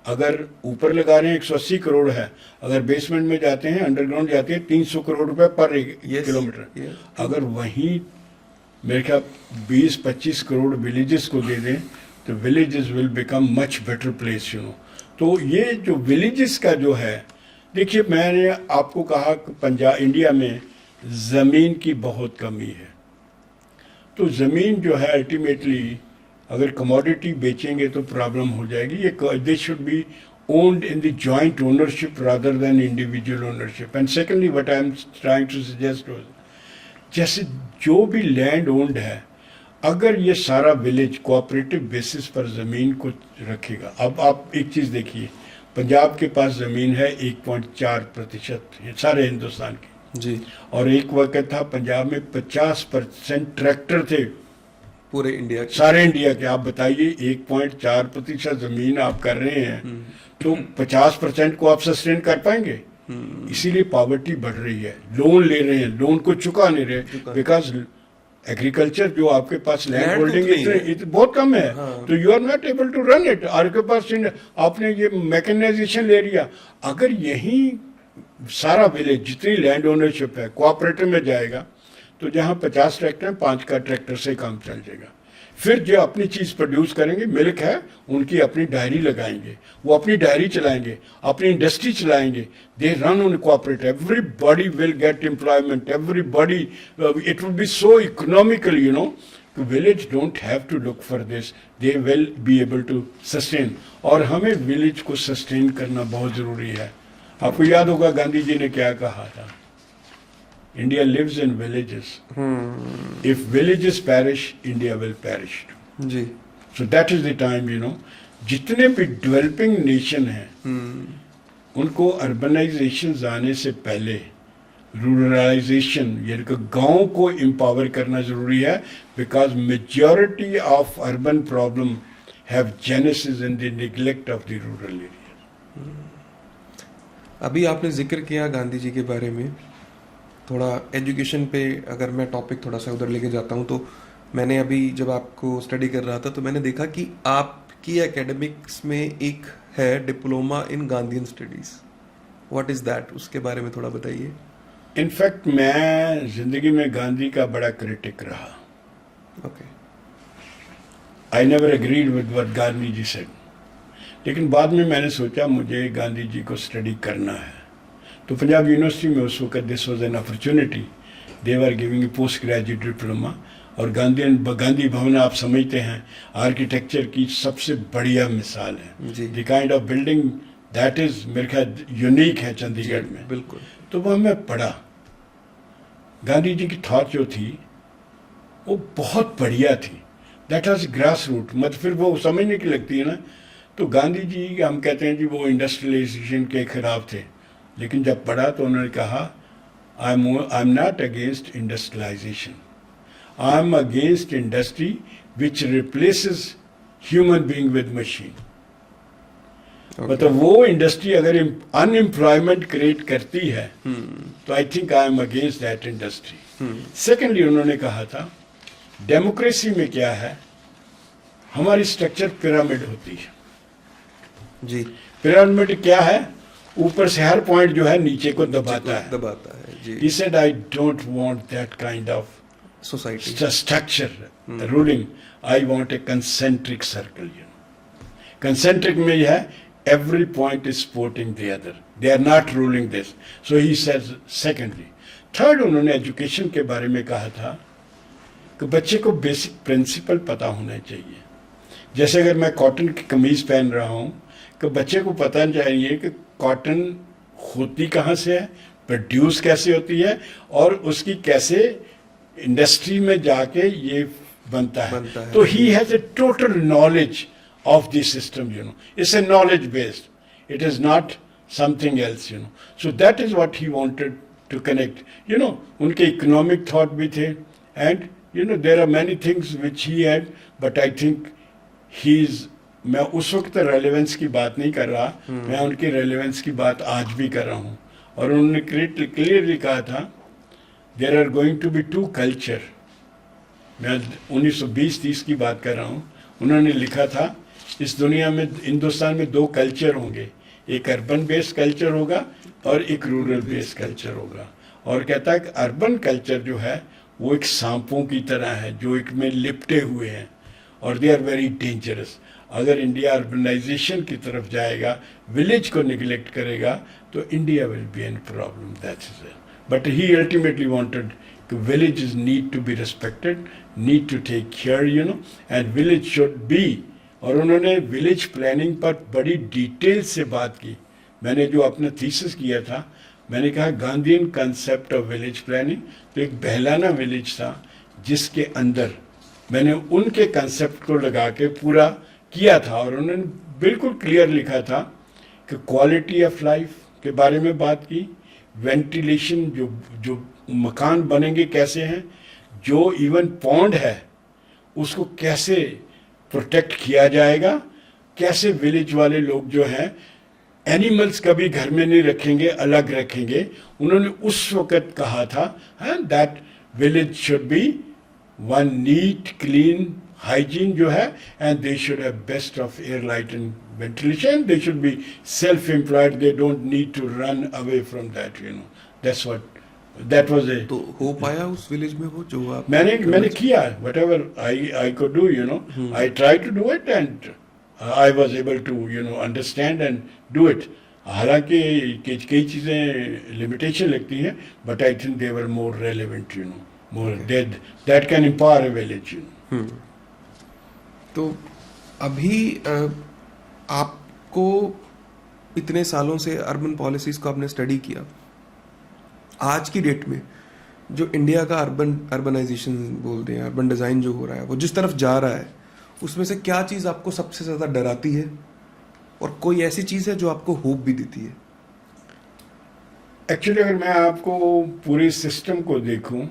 अगर ऊपर लगा रहे हैं 180 करोड़ है, अगर बेसमेंट में जाते हैं, अंडरग्राउंड जाते हैं, 300 करोड़ रुपए पर किलोमीटर। अगर वहीं मेरे ख्याल 20-25 करोड़ विलेजेस को दे दें तो villages will become much better place, तो ये जो विलेजेस का जो है, देखिए मैंने आपको कहा कि पंजाब इंडिया में ज़मीन की बहुत कमी है, तो ज़मीन जो है अल्टीमेटली अगर कमोडिटी बेचेंगे तो प्रॉब्लम हो जाएगी। ये they should be owned in the joint ownership rather than individual ownership. And secondly what I am trying to suggest, जैसे जो भी लैंड ओन्ड है, अगर ये सारा विलेज कोऑपरेटिव बेसिस पर ज़मीन को रखेगा। अब आप एक चीज़ देखिए, पंजाब के पास ज़मीन है 1.4% सारे हिंदुस्तान की जी, और एक वक्त था पंजाब में 50% ट्रैक्टर थे पूरे इंडिया के, सारे इंडिया के। आप बताइए 1.4% ज़मीन आप कर रहे हैं तो 50% को आप सस्टेन कर पाएंगे? इसीलिए पॉवर्टी बढ़ रही है, लोन ले रहे हैं, लोन को चुका नहीं रहे, बिकॉज एग्रीकल्चर जो आपके पास लैंड होल्डिंग बहुत कम है, तो you are not able to run it. आपके पास आपने ये मैकेनाइजेशन ले लिया, अगर यही सारा विलेज जितनी लैंड ओनरशिप है कोऑपरेटिव में जाएगा तो जहाँ 50 ट्रैक्टर हैं, 5 का ट्रैक्टर से काम चल जाएगा। फिर जो अपनी चीज़ प्रोड्यूस करेंगे, मिल्क है उनकी अपनी डायरी लगाएंगे, वो अपनी डायरी चलाएंगे, अपनी इंडस्ट्री चलाएंगे, they run on cooperative, everybody will get employment, everybody, it will be so economical, तो village don't have to look for this, they will be able to sustain. और हमें विलेज को सस्टेन करना बहुत ज़रूरी है। आपको याद होगा गांधी जी ने क्या कहा था, India lives in villages. If villages perish, India will perish. Ji, So that is the time, जितने भी डेवलपिंग नेशन हैं, उनको अर्बनाइजेशन आने से पहले रूरलाइजेशन यानी कि गाँव को एम्पावर करना जरूरी है, because majority of urban problem have genesis in the neglect of the rural area. अभी आपने जिक्र किया गांधी जी के बारे में, थोड़ा एजुकेशन पे अगर मैं टॉपिक थोड़ा सा उधर लेके जाता हूँ, तो मैंने अभी जब आपको स्टडी कर रहा था तो मैंने देखा कि आपकी एकेडमिक्स में एक है diploma in Gandhian studies. What is that, उसके बारे में थोड़ा बताइए। इनफैक्ट मैं जिंदगी में गांधी का बड़ा क्रिटिक रहा। Okay, I never agreed with what Gandhi ji said, लेकिन बाद में मैंने सोचा मुझे गांधी जी को स्टडी करना है, तो पंजाब यूनिवर्सिटी में उस वक्त this was an opportunity, they were giving a post graduate diploma. और गांधी भवन आप समझते हैं आर्किटेक्चर की सबसे बढ़िया मिसाल है, the kind of building that is मेरे ख्याल यूनिक है चंडीगढ़ में। बिल्कुल। तो वह मैं पढ़ा, गांधी जी की थॉट जो थी वो बहुत बढ़िया थी, दैट वाज ग्रास रूट, मतलब फिर वो समझने की लगती है ना। तो गांधी जी हम कहते हैं जी वो इंडस्ट्रियलाइजेशन के खिलाफ थे, लेकिन जब पढ़ा तो उन्होंने कहा I am not against industrialisation, I am against industry which replaces human being with machine. मतलब वो इंडस्ट्री अगर अनएम्प्लॉयमेंट क्रिएट करती है तो I think I am against that industry. Secondly उन्होंने कहा था डेमोक्रेसी में क्या है, हमारी स्ट्रक्चर पिरामिड होती है जी। पिरामिड क्या है, ऊपर से हर पॉइंट जो है नीचे को दबाता है जी। He said I don't want that kind of society structure ruling. I want a concentric circle, you know. Concentric में यह है every point is supporting the other. They are not ruling this. So he says secondly. Third उन्होंने एजुकेशन के बारे में कहा था कि बच्चे को बेसिक प्रिंसिपल पता होना चाहिए। जैसे अगर मैं कॉटन की कमीज पहन रहा हूँ कि बच्चे को पता चाहिए कि कॉटन होती कहाँ से है, प्रोड्यूस कैसे होती है और उसकी कैसे इंडस्ट्री में जाके ये बनता है। तो he has a total knowledge of this system, you know. It's a knowledge based, it is not something else, you know. So that is what he wanted to connect, you know. उनके इकोनॉमिक थॉट भी थे and you know there are many things which he had, but I think he is, मैं उस वक्त रेलेवेंस की बात नहीं कर रहा, मैं उनकी रेलेवेंस की बात आज भी कर रहा हूँ। और उन्होंने क्लियरली कहा था there are going to be two culture. मैं 1920-30 की बात कर रहा हूँ। उन्होंने लिखा था इस दुनिया में, हिंदुस्तान में 2 कल्चर होंगे, एक अर्बन बेस्ड कल्चर होगा और एक रूरल बेस्ड कल्चर होगा। और कहता है कि अर्बन कल्चर जो है वो एक सांपों की तरह है जो एक में लिपटे हुए हैं और दे आर वेरी डेंजरस। अगर इंडिया अर्बनाइजेशन की तरफ जाएगा, विलेज को निगलेक्ट करेगा, तो India will be in problem. That's it. But he ultimately wanted कि villages need to be respected, need to take care, you know, and village should be. और उन्होंने विलेज प्लानिंग पर बड़ी डिटेल से बात की। मैंने जो अपना थीसिस किया था, मैंने कहा Gandhian concept of village planning, तो एक बहलाना विलेज था जिसके अंदर मैंने उनके कंसेप्ट को लगा के पूरा किया था। और उन्होंने बिल्कुल क्लियर लिखा था कि क्वालिटी ऑफ लाइफ के बारे में बात की, वेंटिलेशन, जो मकान बनेंगे कैसे हैं, जो इवन पॉन्ड है उसको कैसे प्रोटेक्ट किया जाएगा, कैसे विलेज वाले लोग जो हैं एनिमल्स कभी घर में नहीं रखेंगे, अलग रखेंगे। उन्होंने उस वक्त कहा था that village should be one neat clean hygiene जो है, and they should have best of air light and ventilation, they should be self employed, they don't need to run away from that, you know. That's what that was a. तो हो पाया उस विलेज में वो जो आप मैंने किया whatever I could do, you know. I try to do it and I was able to, you know, understand and do it. हालांकि कई चीज़ें लिमिटेशन लगती हैं, but I think they were more relevant, you know, more that can empower a village, you know. तो अभी आपको इतने सालों से अर्बन पॉलिसीज को आपने स्टडी किया, आज की डेट में जो इंडिया का अर्बनाइजेशन बोलते हैं, अर्बन डिज़ाइन जो हो रहा है, वो जिस तरफ जा रहा है, उसमें से क्या चीज़ आपको सबसे ज़्यादा डराती है और कोई ऐसी चीज़ है जो आपको होप भी देती है? एक्चुअली अगर मैं आपको पूरे सिस्टम को देखूं,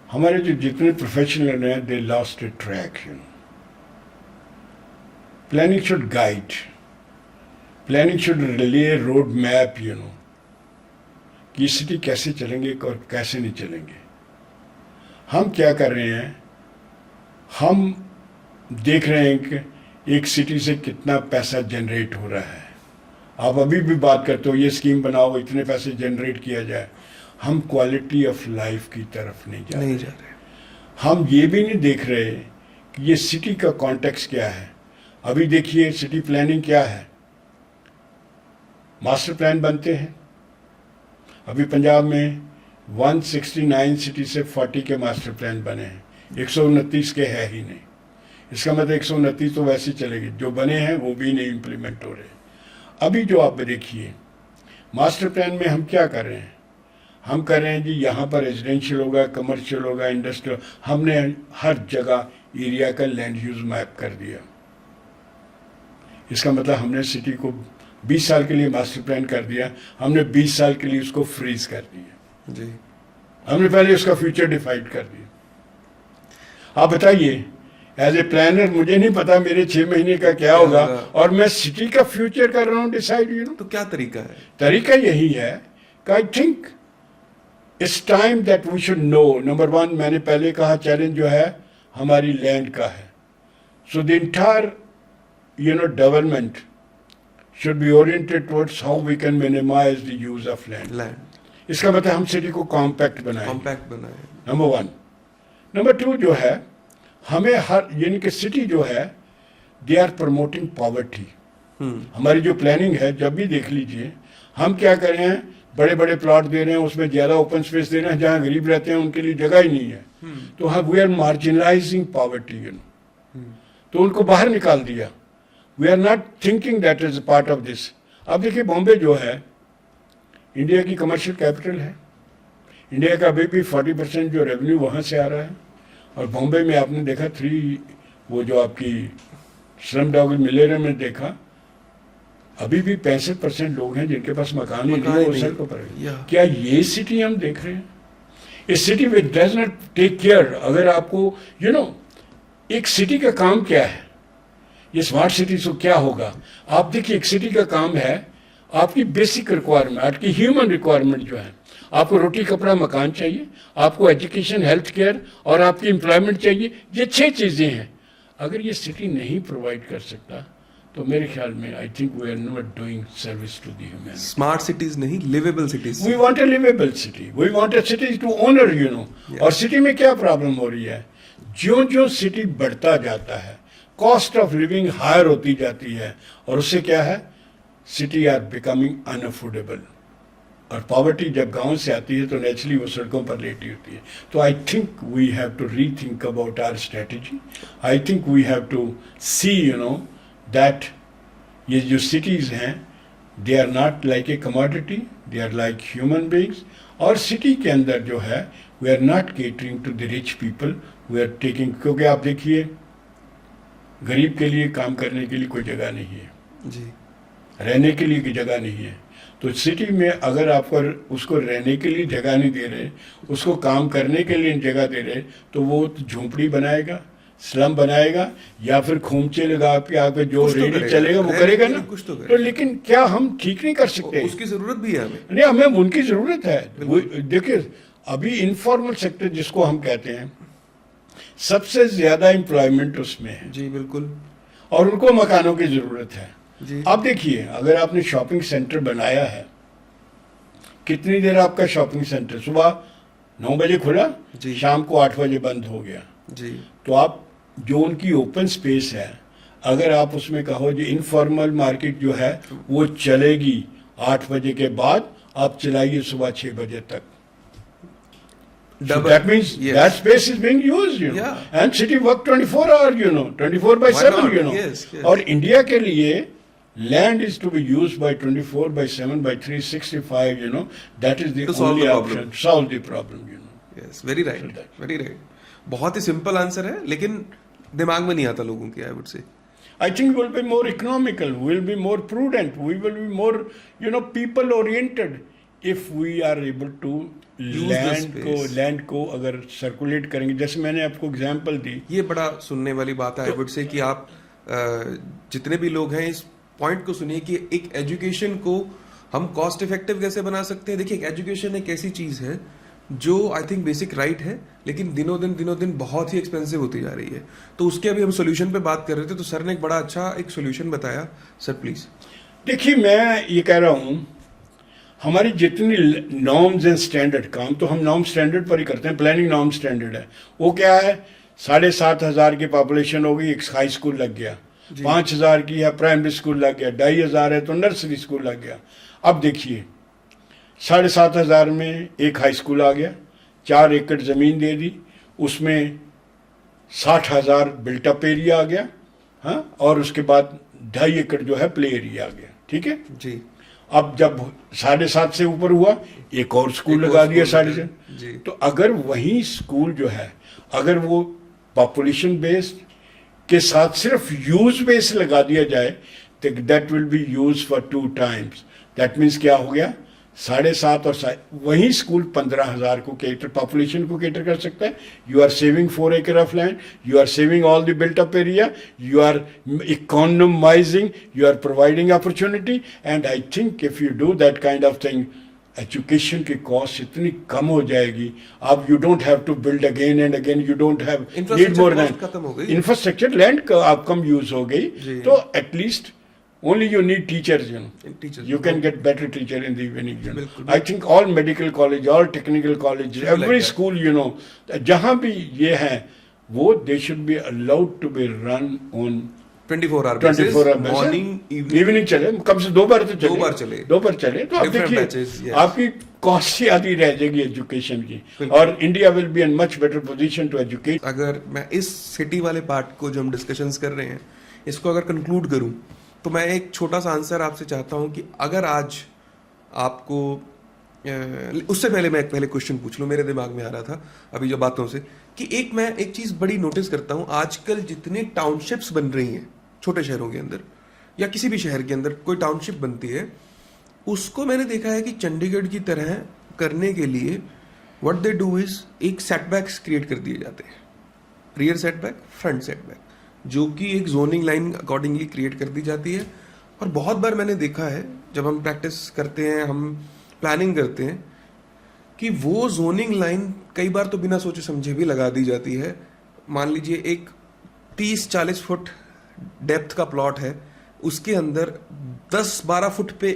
हमारे जो जितने प्रोफेशनल हैं they lost A track, you know. Planning should guide, planning should relay road map, you know, कि सिटी कैसे चलेंगे और कैसे नहीं चलेंगे। हम क्या कर रहे हैं, हम देख रहे हैं कि एक सिटी से कितना पैसा जनरेट हो रहा है। आप अभी भी बात करते हो ये स्कीम बनाओ, इतने पैसे जनरेट किया जाए। हम क्वालिटी ऑफ लाइफ की तरफ नहीं जा रहे। हम ये भी नहीं देख रहे कि ये सिटी का कॉन्टेक्स्ट क्या है। अभी देखिए सिटी प्लानिंग क्या है, मास्टर प्लान बनते हैं। अभी पंजाब में 169 सिटी से 40 के मास्टर प्लान बने हैं, 129 के है ही नहीं। इसका मतलब 129 तो वैसे ही चलेगी, जो बने हैं वो भी नहीं इम्प्लीमेंट हो रहे। अभी जो आप देखिए मास्टर प्लान में हम क्या कर रहे हैं, हम कर रहे हैं जी यहाँ पर रेजिडेंशियल होगा, कमर्शियल होगा, इंडस्ट्रियल। हमने हर जगह एरिया का लैंड यूज मैप कर दिया। इसका मतलब हमने सिटी को 20 साल के लिए मास्टर प्लान कर दिया, हमने 20 साल के लिए उसको फ्रीज कर दिया जी। हमने पहले उसका फ्यूचर डिफाइड कर दिया। आप बताइए एज ए प्लानर मुझे नहीं पता मेरे 6 महीने का क्या होगा, होगा। और मैं सिटी का फ्यूचर कर रहा हूँ डिसाइड, यू नो। तो क्या तरीका है? तरीका यही है कि I think it's time that we should know, number one, मैंने पहले कहा चैलेंज जो है हमारी लैंड का है। So the entire development should be oriented towards how we can minimize the use of land. Land इसका मतलब हम सिटी को कॉम्पैक्ट बनाएं, कॉम्पैक्ट बनाए। Number one. नंबर टू जो है, हमें हर यानी कि सिटी जो है दे आर प्रमोटिंग पॉवर्टी। हमारी जो प्लानिंग है, जब भी देख लीजिए हम क्या कर रहे हैं, बड़े बड़े प्लॉट दे रहे हैं, उसमें ज़्यादा ओपन स्पेस दे रहे हैं, जहाँ गरीब रहते हैं उनके लिए जगह ही नहीं है। तो हम we are marginalizing poverty, you know, तो उनको बाहर निकाल दिया। We are not thinking that is part of this. अब देखिए बॉम्बे जो है इंडिया की कमर्शियल कैपिटल है, इंडिया का अभी भी 40% जो रेवेन्यू वहाँ से आ रहा है। और बॉम्बे में आपने देखा वो जो आपकी स्लम डॉग मिलेनियम में देखा, अभी भी 65% लोग हैं जिनके पास मकान ही नहीं है, वो सड़कों पर है। क्या ये सिटी हम देख रहे हैं? इस city which does not take care. अगर आपको यू नो एक सिटी का काम क्या है, ये स्मार्ट सिटी से क्या होगा? आप देखिए एक सिटी का काम है आपकी बेसिक रिक्वायरमेंट, आपकी ह्यूमन रिक्वायरमेंट जो है, आपको रोटी कपड़ा मकान चाहिए, आपको एजुकेशन हेल्थ केयर और आपकी एम्प्लॉयमेंट चाहिए। ये 6 चीज़ें हैं। अगर ये सिटी नहीं प्रोवाइड कर सकता तो मेरे ख्याल में I think we are not doing service to the humanity. Smart cities नहीं, livable cities. We want a livable city, we want a city to honour, you know. और सिटी में क्या प्रॉब्लम हो रही है, ज्यों ज्यों सिटी बढ़ता जाता है कॉस्ट ऑफ लिविंग हायर होती जाती है, और उससे क्या है, सिटी आर बिकमिंग अनअफोर्डेबल। और पॉवर्टी जब गांव से आती है तो नेचुरली वो सड़कों पर लेटी होती है। तो I think we have to rethink about our strategy. I think we have to see, you know, that ये जो सिटीज़ हैं they are not like a commodity, they are like human beings. और सिटी के अंदर जो है we are not catering to the rich people, we are taking, क्योंकि आप देखिए गरीब के लिए काम करने के लिए कोई जगह नहीं है जी, रहने के लिए की जगह नहीं है। तो सिटी में अगर आपको उसको रहने के लिए जगह नहीं दे रहे, उसको काम करने के लिए जगह दे रहे, तो वो झोंपड़ी बनाएगा, स्लम बनाएगा, या फिर खोमचे लगा के आगे जो रेडी चलेगा वो करेगा ना। कुछ तो करेगा। तो लेकिन क्या हम ठीक नहीं कर सकते? उसकी जरूरत भी है हमें। नहीं, हमें उनकी जरूरत है। देखिए अभी इनफॉर्मल सेक्टर जिसको हम कहते हैं, सबसे ज्यादा एम्प्लॉयमेंट उसमें है जी बिल्कुल, और उनको मकानों की जरूरत है जी। आप देखिए अगर आपने शॉपिंग सेंटर बनाया है, कितनी देर आपका शॉपिंग सेंटर सुबह 9 बजे खुला, शाम को 8 बजे बंद हो गया जी। तो आप जो उनकी ओपन स्पेस है, अगर आप उसमें कहो जो इनफॉर्मल मार्केट जो है वो चलेगी 8 बजे के बाद, आप चलाइए सुबह 6 बजे तक। So that means that space is being used, you know, and city work 24 hours, you know, 24/7, you know. Yes. और इंडिया के लिए land is to be used by 24/7 by 365, you know. That is the only option. Solve the problem, you know. Yes, very right, very right. बहुत ही सिंपल आंसर है, लेकिन दिमाग में नहीं आता लोगों के, I would say. I think we'll be more economical, we'll be more prudent, we will be more, you know, people oriented if we are able to land को अगर सर्कुलेट करेंगे। जैसे मैंने आपको एग्जांपल दी, ये बड़ा सुनने वाली बात है आई वुड से कि आप जितने भी लोग हैं इस पॉइंट को सुनिए कि एक एजुकेशन को हम कॉस्ट इफेक्टिव कैसे बना सकते हैं। देखिए एजुकेशन एक ऐसी चीज है जो आई थिंक बेसिक राइट है, लेकिन दिनों दिन बहुत ही एक्सपेंसिव होती जा रही है। तो उसके अभी हम सोल्यूशन पे बात कर रहे थे, तो सर ने एक बड़ा अच्छा एक सोल्यूशन बताया। Sir please. देखिए मैं ये कह रहा हूँ, हमारी जितनी नॉर्म्स एंड स्टैंडर्ड, काम तो हम नॉर्म स्टैंडर्ड पर ही करते हैं, प्लानिंग नॉर्म स्टैंडर्ड है। वो क्या है, 7,500 की पॉपुलेशन होगी, एक हाई स्कूल लग गया, 5,000 की है प्राइमरी स्कूल लग गया, 2,500 है तो नर्सरी स्कूल लग गया। अब देखिए 7,500 में एक हाई स्कूल आ गया, 4 एकड़ ज़मीन दे दी, उसमें 60,000 बिल्टअप एरिया आ गया, हाँ, और उसके बाद 2.5 एकड़ जो है प्ले एरिया आ गया, ठीक है जी। अब जब 7.5 से ऊपर हुआ, एक और स्कूल लगा दिया 7.5। तो अगर वही स्कूल जो है, अगर वो पॉपुलेशन बेस्ड के साथ सिर्फ यूज बेस लगा दिया जाए, तो that will be use for 2 times. That means क्या हो गया, 7.5 और वही स्कूल 15,000 को केटर पॉपुलेशन को केटर कर सकता है. You are saving 4 acre of land, you are saving all the built up area, you are economizing, you are providing opportunity. And I think if you do that kind of thing, education की कॉस्ट इतनी कम हो जाएगी. आप you don't have to build again and again, you don't have need more land. खत्म हो गई, इंफ्रास्ट्रक्चर लैंड आप कम यूज हो गई. तो at least only you need teachers, you know. Teachers. You can get better teacher in the evening, you know. बिल्कुल. I think all medical college, all technical college, every school, you know, जहाँ भी ये है, वो they should be allowed to be run on 24 hour basis, 24 hour basis. morning, evening चले, कम से 2 बार तो चले. 2 बार चले. 2 बार चले. तो आप Different देखिए, batches, yes. आपकी कॉस्ट ही आधी रह जाएगी एजुकेशन की. और India will be in much better position to educate. अगर मैं इस सिटी वाले पार्ट को जो हम डिस्कशंस कर रहे हैं, इसको अगर कंक्लूड करूं, तो मैं एक छोटा सा आंसर आपसे चाहता हूं कि अगर आज आपको उससे पहले मैं एक पहले क्वेश्चन पूछ लूं, मेरे दिमाग में आ रहा था अभी जो बातों से, कि मैं एक चीज़ बड़ी नोटिस करता हूं, आजकल जितने टाउनशिप्स बन रही हैं छोटे शहरों के अंदर या किसी भी शहर के अंदर कोई टाउनशिप बनती है, उसको मैंने देखा है कि चंडीगढ़ की तरह करने के लिए व्हाट दे डू इज एक सेटबैक्स क्रिएट कर दिए जाते हैं, रियर सेटबैक, फ्रंट सेटबैक, जो कि एक जोनिंग लाइन अकॉर्डिंगली क्रिएट कर दी जाती है. और बहुत बार मैंने देखा है जब हम प्रैक्टिस करते हैं, हम प्लानिंग करते हैं, कि वो जोनिंग लाइन कई बार तो बिना सोचे समझे भी लगा दी जाती है. मान लीजिए एक 30-40 फुट डेप्थ का प्लॉट है, उसके अंदर 10-12 फुट पे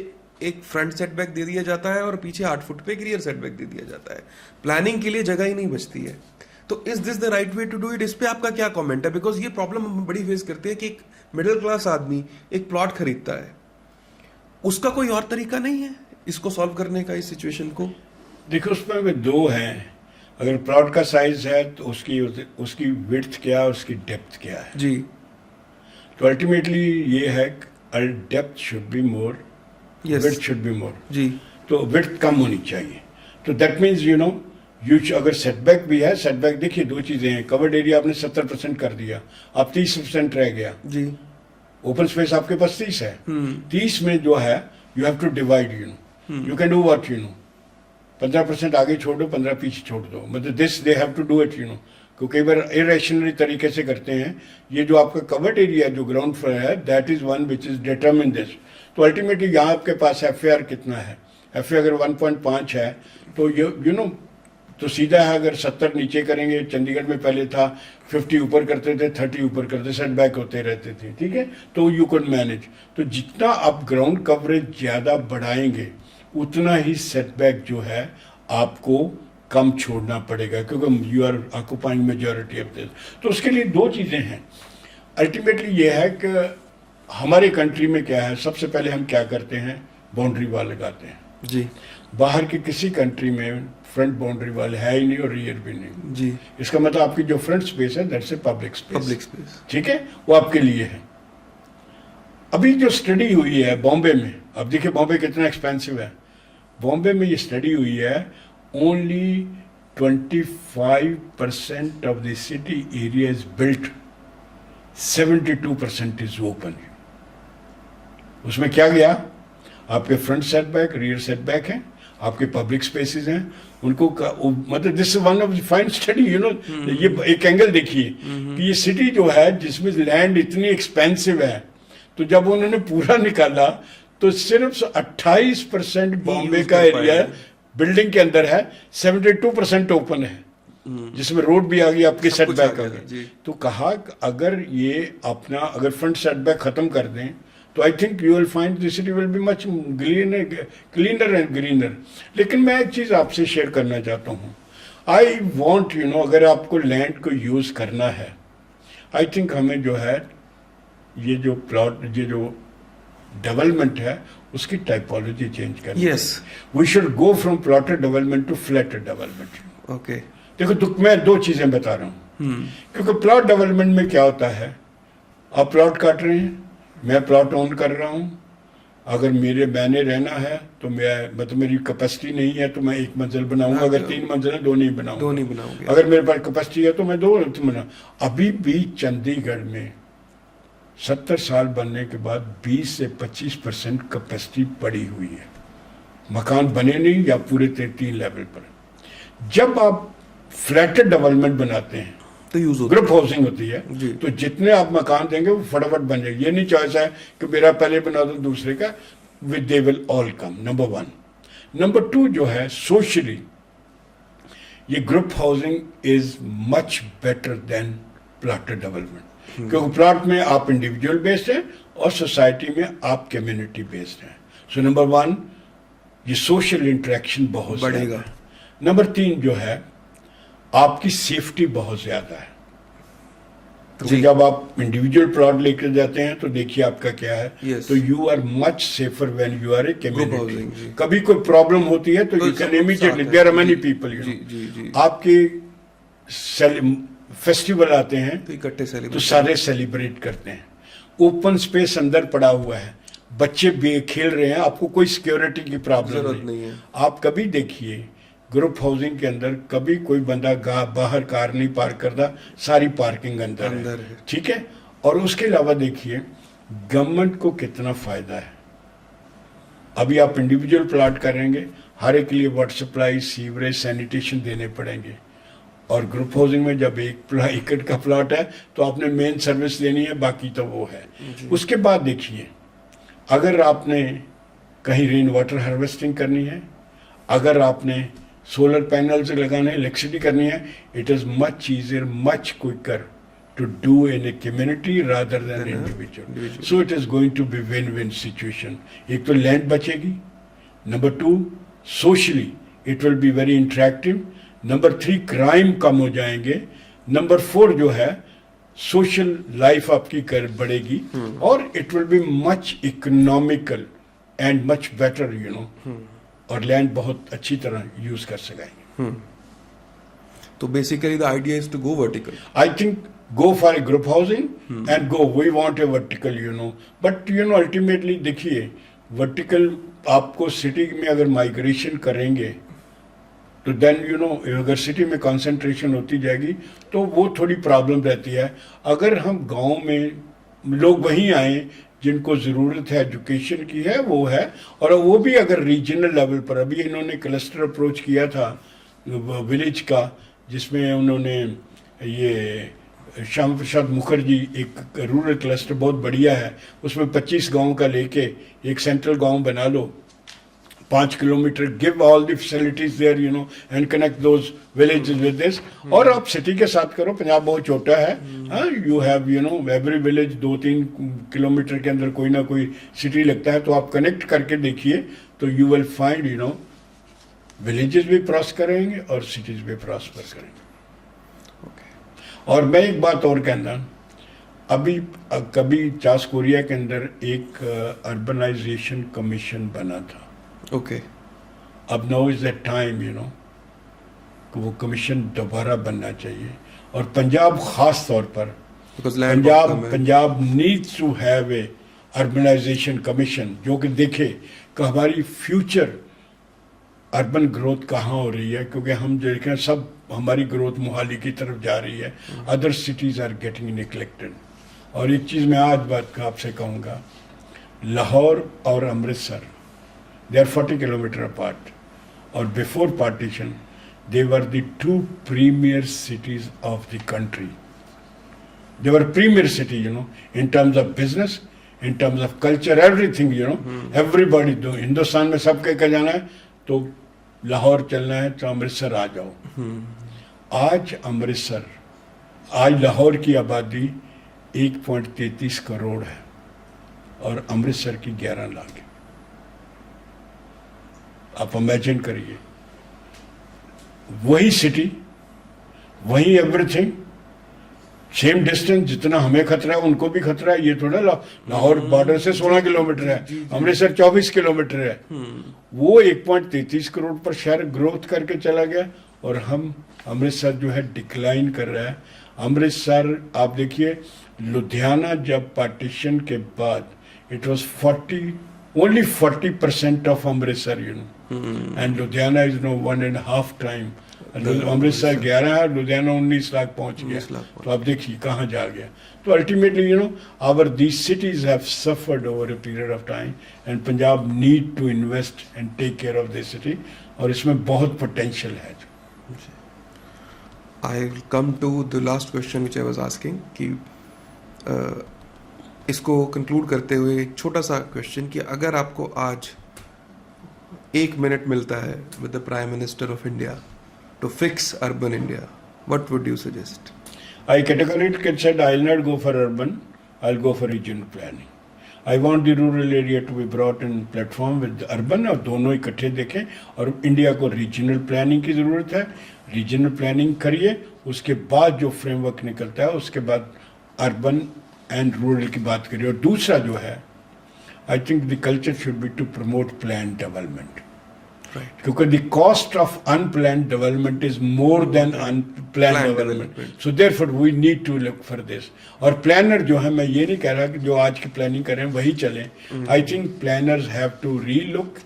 एक फ्रंट सेटबैक दे दिया जाता है और पीछे 8 फुट पे एक रियर सेटबैक दे दिया जाता है. प्लानिंग के लिए जगह ही नहीं बचती है. तो is this the right way to do it? इस पे आपका क्या कमेंट है? बिकॉज ये प्रॉब्लम हम बड़ी फेस करते हैं कि एक मिडिल क्लास आदमी एक प्लॉट खरीदता है, उसका कोई और तरीका नहीं है इसको सॉल्व करने का, इस सिचुएशन को. देखो, उसमें 2 हैं. अगर प्लॉट का साइज है तो उसकी विड्थ क्या है, उसकी डेप्थ क्या है जी. तो अल्टीमेटली ये है depth should be more, width should be more जी. तो विड्थ कम होनी चाहिए. तो दैट मीन्स यू नो अगर सेटबैक भी है, सेटबैक देखिए 2 चीजें हैं. कवर्ड एरिया आपने 70% कर दिया, आप 30% रह गया जी. ओपन स्पेस आपके पास 30 है. 30 में जो है you have to divide, you know, you can do what, you know, 15% आगे छोड़ दो, 15 पीछे छोड़ दो. मतलब this they have to do it, you know. क्योंकि कई बार इरेशनली तरीके से करते हैं. ये जो आपका कवर्ड एरिया जो ग्राउंड फ्लोर है, that is one which is determine this. तो अल्टीमेटली यहाँ आपके पास FAR कितना है, FAR अगर 1.5 है तो यू नो तो सीधा है. अगर 70 नीचे करेंगे, चंडीगढ़ में पहले था 50 ऊपर करते थे, 30 ऊपर करते, सेटबैक होते रहते थे, ठीक है. तो यू कैन मैनेज. तो जितना आप ग्राउंड कवरेज ज़्यादा बढ़ाएंगे, उतना ही सेटबैक जो है आपको कम छोड़ना पड़ेगा, क्योंकि you are occupying majority of this. तो उसके लिए 2 चीज़ें हैं. अल्टीमेटली ये है कि हमारे कंट्री में क्या है, सबसे पहले हम क्या करते हैं, बाउंड्री वॉल लगाते हैं जी. बाहर की किसी कंट्री में फ्रंट बाउंड्री वाल है ही नहीं और रियर भी नहीं जी. इसका मतलब आपकी जो फ्रंट स्पेस है दैट्स ए पब्लिक स्पेस, ठीक है, वो आपके लिए है. अभी जो स्टडी हुई है बॉम्बे में, अब देखिए बॉम्बे कितना एक्सपेंसिव है. बॉम्बे में ये स्टडी हुई है, only 25% of the city area is built, 72% is open. उसमें क्या गया, आपके फ्रंट सेटबैक, रियर सेटबैक है, आपके पब्लिक स्पेसेस हैं, उनको मतलब this is one of the fine study, you know. ये एक एंगल देखिए कि ये सिटी जो है जिसमें लैंड इतनी एक्सपेंसिव है, तो जब उन्होंने पूरा निकाला तो सिर्फ 28% बॉम्बे का एरिया बिल्डिंग के अंदर है, 72% ओपन है, जिसमें रोड भी आ गई, आपके सेटबैक आ गए. तो कहा अगर ये अपना अगर फ्रंट सेटबैक खत्म कर दें तो I think you will find the city will be much cleaner and greener. लेकिन मैं एक चीज़ आपसे शेयर करना चाहता हूँ. आई वॉन्ट यू नो, अगर आपको लैंड को यूज़ करना है, आई थिंक हमें जो है ये जो प्लॉट, ये जो डेवलपमेंट है, उसकी टाइपोलॉजी चेंज करनी है. We should go from plotted development to flatted development. Okay, देखो तो मैं 2 चीज़ें बता रहा हूँ. क्योंकि प्लॉट डेवलपमेंट में क्या होता है, आप प्लॉट काट रहे हैं, मैं प्लॉट ओन कर रहा हूँ, अगर मैंने रहना है तो मैं मतलब मेरी कैपेसिटी नहीं है तो मैं 1 मंजिल बनाऊंगा, अगर 3 मंजिल है 2 नहीं बनाऊंगा, अगर मेरे पास कैपेसिटी है तो मैं 2 बना. अभी भी चंडीगढ़ में 70 साल बनने के बाद 20 से 25% कैपेसिटी पड़ी हुई है. मकान बने नहीं या पूरे 3 लेवल पर। जब आप फ्लैटेड डेवलपमेंट बनाते हैं तो यूज होता ग्रुप हाउसिंग होती है, जी। तो जितने आप मकान देंगे वो फटाफट बन जाएगी। ये नहीं चॉइस है कि मेरा पहले बना दो दूसरे का, with they will all come. Number 1। Number 2 जो है सोशली, ये group housing is much better than plotted development, क्योंकि प्लॉट में आप इंडिविजुअल बेस्ड हैं और सोसाइटी में आप कम्युनिटी बेस्ड हैं। सो नंबर 1 ये सोशल इंटरेक्शन बहुत बढ़ेगा। ज़्यादा है। नंबर 3 जो है आपकी सेफ्टी बहुत ज्यादा है, क्योंकि जी। जब आप इंडिविजुअल प्लॉट लेकर जाते हैं तो देखिए आपका क्या है, Yes. तो you are much safer when you are a housing, community. जी। कभी कोई प्रॉब्लम होती है तो तो यू सब कैन लोग इमीडिएटली, साथ हैं। देयर आर मेनी जी, पीपल, जी, जी, जी। आपके फेस्टिवल आते हैं तो इकट्ठे तो सेलिब्रेट सारे सेलिब्रेट करते हैं। ओपन स्पेस अंदर पड़ा हुआ है, बच्चे भी खेल रहे हैं, आपको कोई सिक्योरिटी की प्रॉब्लम जरूरत नहीं है। आप कभी देखिए ग्रुप हाउसिंग के अंदर कभी कोई बंदा बाहर कार नहीं पार्क करता, सारी पार्किंग अंदर अंदर है, है। ठीक है। और उसके अलावा देखिए गवर्नमेंट को कितना फायदा है। अभी आप इंडिविजुअल प्लॉट करेंगे, हर एक के लिए वाटर सप्लाई, सीवरेज, सैनिटेशन देने पड़ेंगे। और ग्रुप हाउसिंग में जब एक एकड़ का प्लॉट है तो आपने मेन सर्विस लेनी है, बाकी तो वो है। उसके बाद देखिए अगर आपने कहीं रेन वाटर हार्वेस्टिंग करनी है, अगर आपने सोलर पैनल्स लगाने, इलेक्ट्रिसिटी करनी है, it is much easier, much quicker to do in a community rather than individual. So it is going to be win win situation. एक तो लैंड बचेगी, number 2 socially it will be very interactive, number 3 crime कम हो जाएंगे, नंबर 4 जो है सोशल लाइफ आपकी कर बढ़ेगी, और it will be much economical and much better, you know, और लैंड बहुत अच्छी तरह यूज कर सकेंगे। तो basically the idea is to go vertical. I think go for a group housing and go, we want a vertical, you know, but you know ultimately देखिए vertical आपको सिटी में अगर माइग्रेशन करेंगे तो देन यू नो अगर सिटी में कंसंट्रेशन होती जाएगी तो वो थोड़ी प्रॉब्लम रहती है। अगर हम गांव में लोग वहीं आए जिनको ज़रूरत है एजुकेशन की है वो है, और वो भी अगर रीजनल लेवल पर, अभी इन्होंने क्लस्टर अप्रोच किया था विलेज का, जिसमें उन्होंने ये श्याम प्रसाद मुखर्जी, एक रूरल क्लस्टर बहुत बढ़िया है, उसमें 25 गांव का लेके एक सेंट्रल गांव बना लो, 5 kilometre, give all the facilities there, you know, and connect those villages with this. और आप सिटी के साथ करो, पंजाब बहुत छोटा है, you have you know every village 2-3 kilometre के अंदर कोई ना कोई सिटी लगता है, तो आप कनेक्ट करके देखिए तो you will find you know villages भी प्रॉस्पर करेंगे और सिटीज भी प्रॉस्पर करेंगे। और मैं एक बात और कहना, अभी कभी चास कोरिया के अंदर एक अर्बनाइजेशन कमीशन बना था, ओके, अब now is the time you know कि वो कमीशन दोबारा बनना चाहिए, और पंजाब खास तौर पर Punjab needs to have a urbanisation commission जो कि देखे कि हमारी फ्यूचर अर्बन ग्रोथ कहाँ हो रही है, क्योंकि हम देखें सब हमारी ग्रोथ मोहाली की तरफ जा रही है, other cities are getting neglected. और एक चीज़ मैं आज बात आपसे कहूँगा, लाहौर और Amritsar they are 40 kilometre apart, और before partition they were the 2 premier cities of the country. They were premier city you know in terms of business, in terms of culture, everything you know, everybody. दो हिंदुस्तान में सबके कह जाना है तो लाहौर चलना है तो अमृतसर आ जाओ। आज अमृतसर, आज लाहौर की आबादी 1.33 करोड़ है और अमृतसर की 11 लाख है। आप इमेजिन करिए, वही सिटी, वही एवरीथिंग, सेम डिस्टेंस, जितना हमें खतरा है उनको भी खतरा है। ये थोड़ा लाहौर बॉर्डर से 16 किलोमीटर है, अमृतसर 24 किलोमीटर है। वो 1.33 करोड़ पर शहर ग्रोथ करके चला गया, और हम अमृतसर जो है डिक्लाइन कर रहा है। अमृतसर आप देखिए, लुधियाना जब पार्टीशन के बाद it was only 40% of Amritsar, you know, and Ludhiana is no 1.5 time Amritsar 11, Ludhiana 19 lakh पहुंच गया। 19 लाख पहुंच तो आप देखिए कहाँ जा गया। तो ultimately you know our these cities have suffered over a period of time and Punjab need to invest and take care of this city, और इसमें बहुत पोटेंशियल है। I will come to the last question which I was asking कि इसको कंक्लूड करते हुए एक छोटा सा क्वेश्चन कि अगर आपको आज 1 मिनट मिलता है with the prime minister of India to fix urban India, what would you suggest? I categorically said I'll not go for urban, I'll go for regional planning. I want the rural area to be brought in platform with urban, और दोनों इकट्ठे देखें, और इंडिया को रीजनल प्लानिंग की ज़रूरत है। रीजनल प्लानिंग करिए, उसके बाद जो फ्रेमवर्क निकलता है उसके बाद अर्बन एंड रूरल की बात करिए। और दूसरा जो है, I think the culture should be to promote plan development, क्योंकि the cost of unplanned development is more than unplanned development, so therefore we need to look for this. और प्लानर जो है, मैं ये नहीं कह रहा कि जो आज की प्लानिंग करें वही चलें। I think planners have to relook,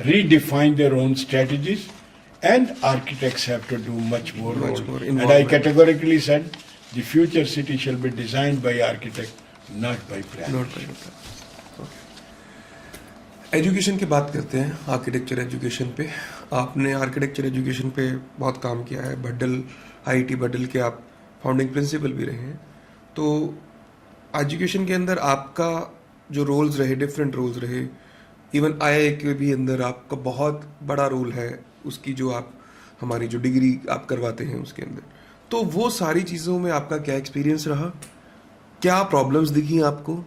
redefine their own strategies, and architects have to do much more role. And I involvement. categorically said the future city shall be designed by architect, not by planners. Note कर एजुकेशन की बात करते हैं, आर्किटेक्चर एजुकेशन पे। आपने आर्किटेक्चर एजुकेशन पे बहुत काम किया है, बड्डल आईआईटी बड्डल के आप फाउंडिंग प्रिंसिपल भी रहे हैं। तो एजुकेशन के अंदर आपका जो रोल्स रहे, डिफरेंट रोल्स रहे, इवन आईआई के भी अंदर आपका बहुत बड़ा रोल है, उसकी जो आप हमारी जो डिग्री आप करवाते हैं उसके अंदर। तो वो सारी चीज़ों में आपका क्या एक्सपीरियंस रहा, क्या प्रॉब्लम्स दिखी आपको,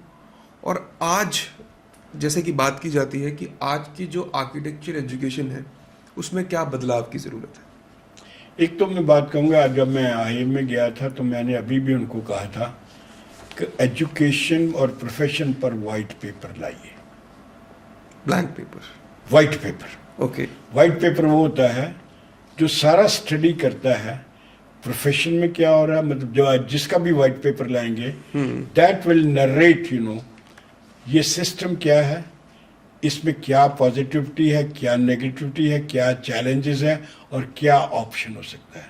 और आज जैसे कि बात की जाती है कि आज की जो आर्किटेक्चर एजुकेशन है उसमें क्या बदलाव की ज़रूरत है? एक तो मैं बात कहूँगा, आज जब मैं आईएम में गया था तो मैंने अभी भी उनको कहा था कि एजुकेशन और प्रोफेशन पर वाइट पेपर लाइए। Blank paper? White paper, okay. White paper वो होता है जो सारा स्टडी करता है प्रोफेशन में क्या हो रहा है, मतलब जो जिसका भी वाइट पेपर लाएंगे that will narrate you know ये सिस्टम क्या है, इसमें क्या पॉजिटिविटी है, क्या नेगेटिविटी है, क्या चैलेंजेस है और क्या ऑप्शन हो सकता है।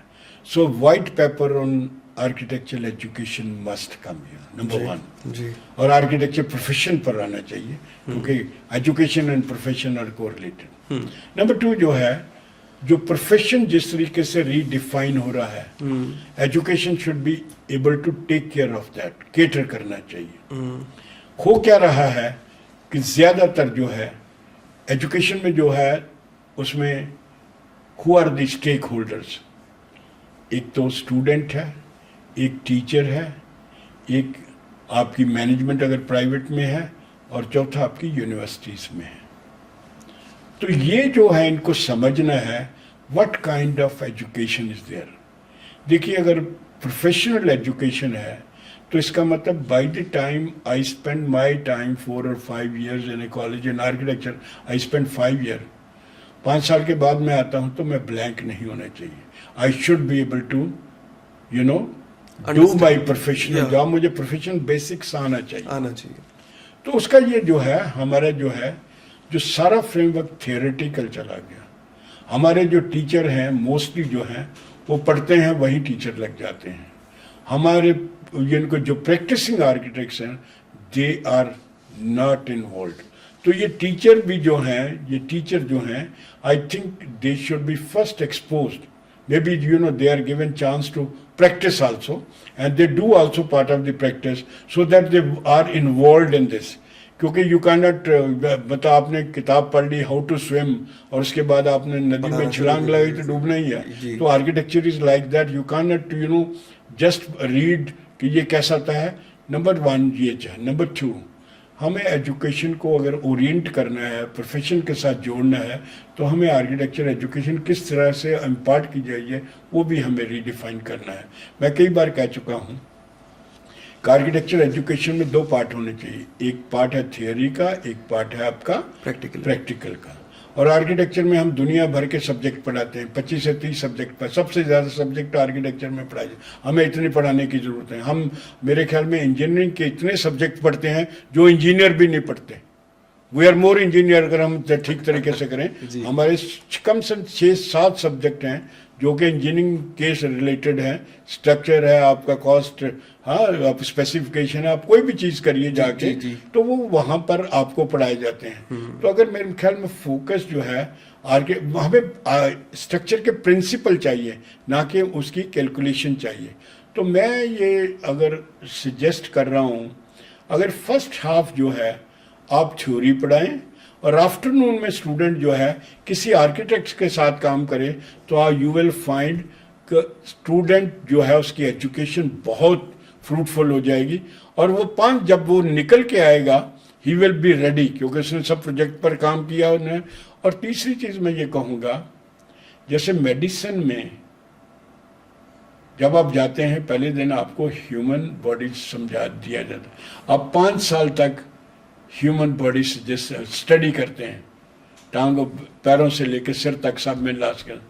So white paper on architectural education must come here, number 1 जी। और आर्किटेक्चर प्रोफेशन पर आना चाहिए, क्योंकि education and profession are correlated. Number 2 जो है, जो प्रोफेशन जिस तरीके से रीडिफाइन हो रहा है, education should be able to take care of that, cater करना चाहिए। हो क्या रहा है कि ज़्यादातर जो है एजुकेशन में जो है उसमें who are the stakeholders, एक तो स्टूडेंट है, एक टीचर है, एक आपकी मैनेजमेंट अगर प्राइवेट में है, और चौथा आपकी यूनिवर्सिटीज़ में है। तो ये जो है इनको समझना है what kind of education is there. देखिए, अगर प्रोफेशनल एजुकेशन है तो इसका मतलब by the time I spend my time 4 और 5 years in a college in architecture, I spend 5 years, 5 साल के बाद मैं आता हूँ तो मैं ब्लैंक नहीं होना चाहिए। I should be able to you know do my professional job, मुझे प्रोफेशनल बेसिक्स आना चाहिए। तो उसका ये जो है हमारा जो है जो सारा फ्रेमवर्क थियोरेटिकल चला गया। हमारे जो टीचर हैं मोस्टली जो हैं वो पढ़ते हैं वही टीचर लग जाते हैं। हमारे जिनको जो प्रैक्टिसिंग आर्किटेक्ट्स हैं दे आर नॉट इन्वॉल्व। तो ये टीचर भी जो हैं, ये टीचर जो हैं, I think they should be first exposed, maybe you know they are given chance to practice also, and they do also part of the practice so that they are involved in this. क्योंकि यू कैन नॉट मतलब आपने किताब पढ़ ली हाउ टू स्विम और उसके बाद आपने नदी में छलांग लगाई तो डूबना ही है। तो architecture is like that, you can not you know just read कि ये कैसा आता है। नंबर 1 ये है। नंबर 2 हमें एजुकेशन को अगर ओरिएंट करना है, प्रोफेशन के साथ जोड़ना है, तो हमें आर्किटेक्चर एजुकेशन किस तरह से इम्पार्ट की जाइए वो भी हमें रीडिफाइन करना है। मैं कई बार कह चुका हूँ कि आर्किटेक्चर एजुकेशन में 2 पार्ट होने चाहिए, एक पार्ट है थियोरी का, एक पार्ट है आपका प्रैक्टिकल का। और आर्किटेक्चर में हम दुनिया भर के सब्जेक्ट पढ़ाते हैं, 25 से 30 सब्जेक्ट पर, सबसे ज़्यादा सब्जेक्ट आर्किटेक्चर में पढ़ाए जाए। हमें इतने पढ़ाने की ज़रूरत है। हम मेरे ख्याल में इंजीनियरिंग के इतने सब्जेक्ट पढ़ते हैं जो इंजीनियर भी नहीं पढ़ते, वी आर मोर इंजीनियर अगर हम ठीक तरीके से करें। हमारे कम से 6-7 सब्जेक्ट हैं जो कि इंजीनियरिंग के रिलेटेड है। स्ट्रक्चर है, आपका कॉस्ट, हाँ, आप स्पेसिफिकेशन है, आप कोई भी चीज़ करिए जाके तो वो वहाँ पर आपको पढ़ाए जाते हैं। तो अगर मेरे ख्याल में फोकस जो है हमें स्ट्रक्चर के प्रिंसिपल चाहिए, ना कि उसकी कैलकुलेशन चाहिए। तो मैं ये अगर सजेस्ट कर रहा हूँ, अगर फर्स्ट हाफ जो है आप थ्योरी पढ़ाएं और आफ्टरनून में स्टूडेंट जो है किसी आर्किटेक्ट के साथ काम करे, तो यू विल फाइंड स्टूडेंट जो है उसकी एजुकेशन बहुत फ्रूटफुल हो जाएगी। और वो जब वो निकल के आएगा ही विल बी रेडी, क्योंकि उसने सब प्रोजेक्ट पर काम किया उन्हें। और तीसरी चीज़ मैं ये कहूँगा, जैसे मेडिसिन में जब आप जाते हैं पहले दिन आपको ह्यूमन बॉडी समझा दिया जाता है। आप 5 साल तक ह्यूमन बॉडी से जैसे स्टडी करते हैं, टांगों पैरों से लेकर सिर तक सब में लाश कर,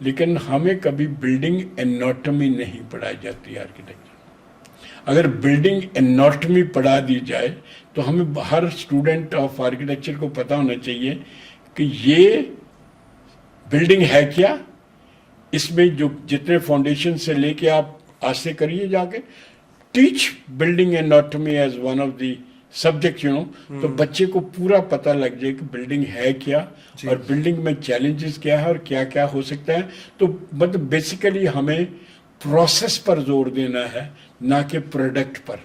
लेकिन हमें कभी बिल्डिंग एनाटॉमी नहीं पढ़ाई जाती आर्किटेक्चर। अगर बिल्डिंग एनाटॉमी पढ़ा दी जाए तो हमें हर स्टूडेंट ऑफ आर्किटेक्चर को पता होना चाहिए कि ये बिल्डिंग है क्या, इसमें जो जितने फाउंडेशन से लेके आप आज से करिए जाके teach building anatomy as one of the subject you know, तो बच्चे को पूरा पता लग जाए कि बिल्डिंग है क्या और बिल्डिंग में चैलेंजेस क्या है और क्या क्या हो सकता है। तो मतलब बेसिकली हमें प्रोसेस पर जोर देना है, ना कि प्रोडक्ट पर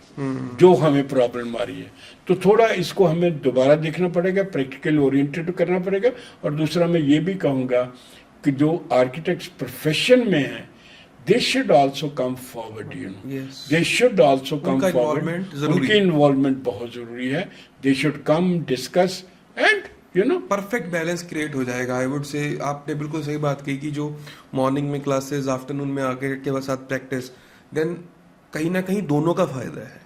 जो हमें प्रॉब्लम आ रही है। तो थोड़ा इसको हमें दोबारा देखना पड़ेगा, प्रैक्टिकल ओरिएंटेड करना पड़ेगा। और दूसरा मैं ये भी कहूँगा कि जो आर्किटेक्ट्स प्रोफेशन में हैं, they should also come forward, you know. Yes. They should also come उनका forward. involvement जरूरी उनकी इन्वॉल्वमेंट बहुत जरूरी है। They should come, discuss and you know. Perfect balance create हो जाएगा। आई वुड से आपने बिल्कुल सही बात कही कि जो मॉर्निंग में क्लासेस, आफ्टरनून में आके के साथ प्रैक्टिस, देन कहीं ना कहीं दोनों का फायदा है,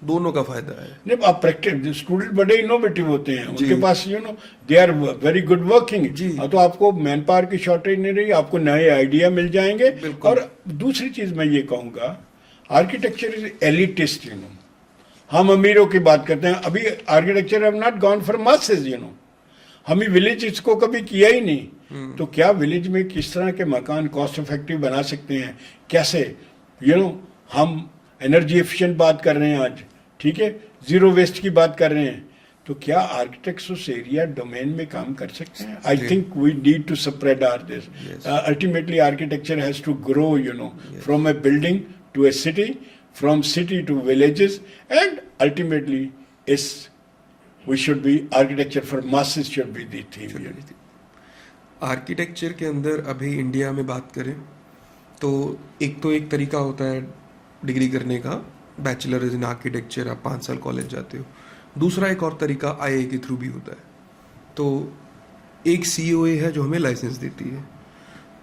दोनों का फायदा है। नहीं, आप प्रैक्टिस स्टूडेंट बड़े इनोवेटिव होते हैं, उनके पास you know they are very good working. तो आपको मैन पावर की शॉर्टेज नहीं रही, आपको नए आइडिया मिल जाएंगे। और दूसरी चीज मैं ये कहूँगा, architecture is elitist, you know. हम अमीरों की बात करते हैं, अभी architecture have not gone for masses, you know. हम विलेज इसको कभी किया ही नहीं। तो क्या विलेज में किस तरह के मकान कॉस्ट इफेक्टिव बना सकते हैं, कैसे, यू नो। हम एनर्जी एफिशिएंट बात कर रहे हैं आज, ठीक है, जीरो वेस्ट की बात कर रहे हैं। तो क्या आर्किटेक्ट्स उस एरिया डोमेन में काम कर सकते हैं? I think we need to spread our this. Ultimately architecture has to grow, you know, from a building to a city, from city to villages, and ultimately इस we should be architecture for masses should be the theme. Architecture के अंदर अभी इंडिया में बात करें तो एक तरीका होता है डिग्री करने का, बैचलर इन आर्किटेक्चर, आप 5 साल कॉलेज जाते हो। दूसरा एक और तरीका आईआई के थ्रू भी होता है। तो एक सीओए है जो हमें लाइसेंस देती है।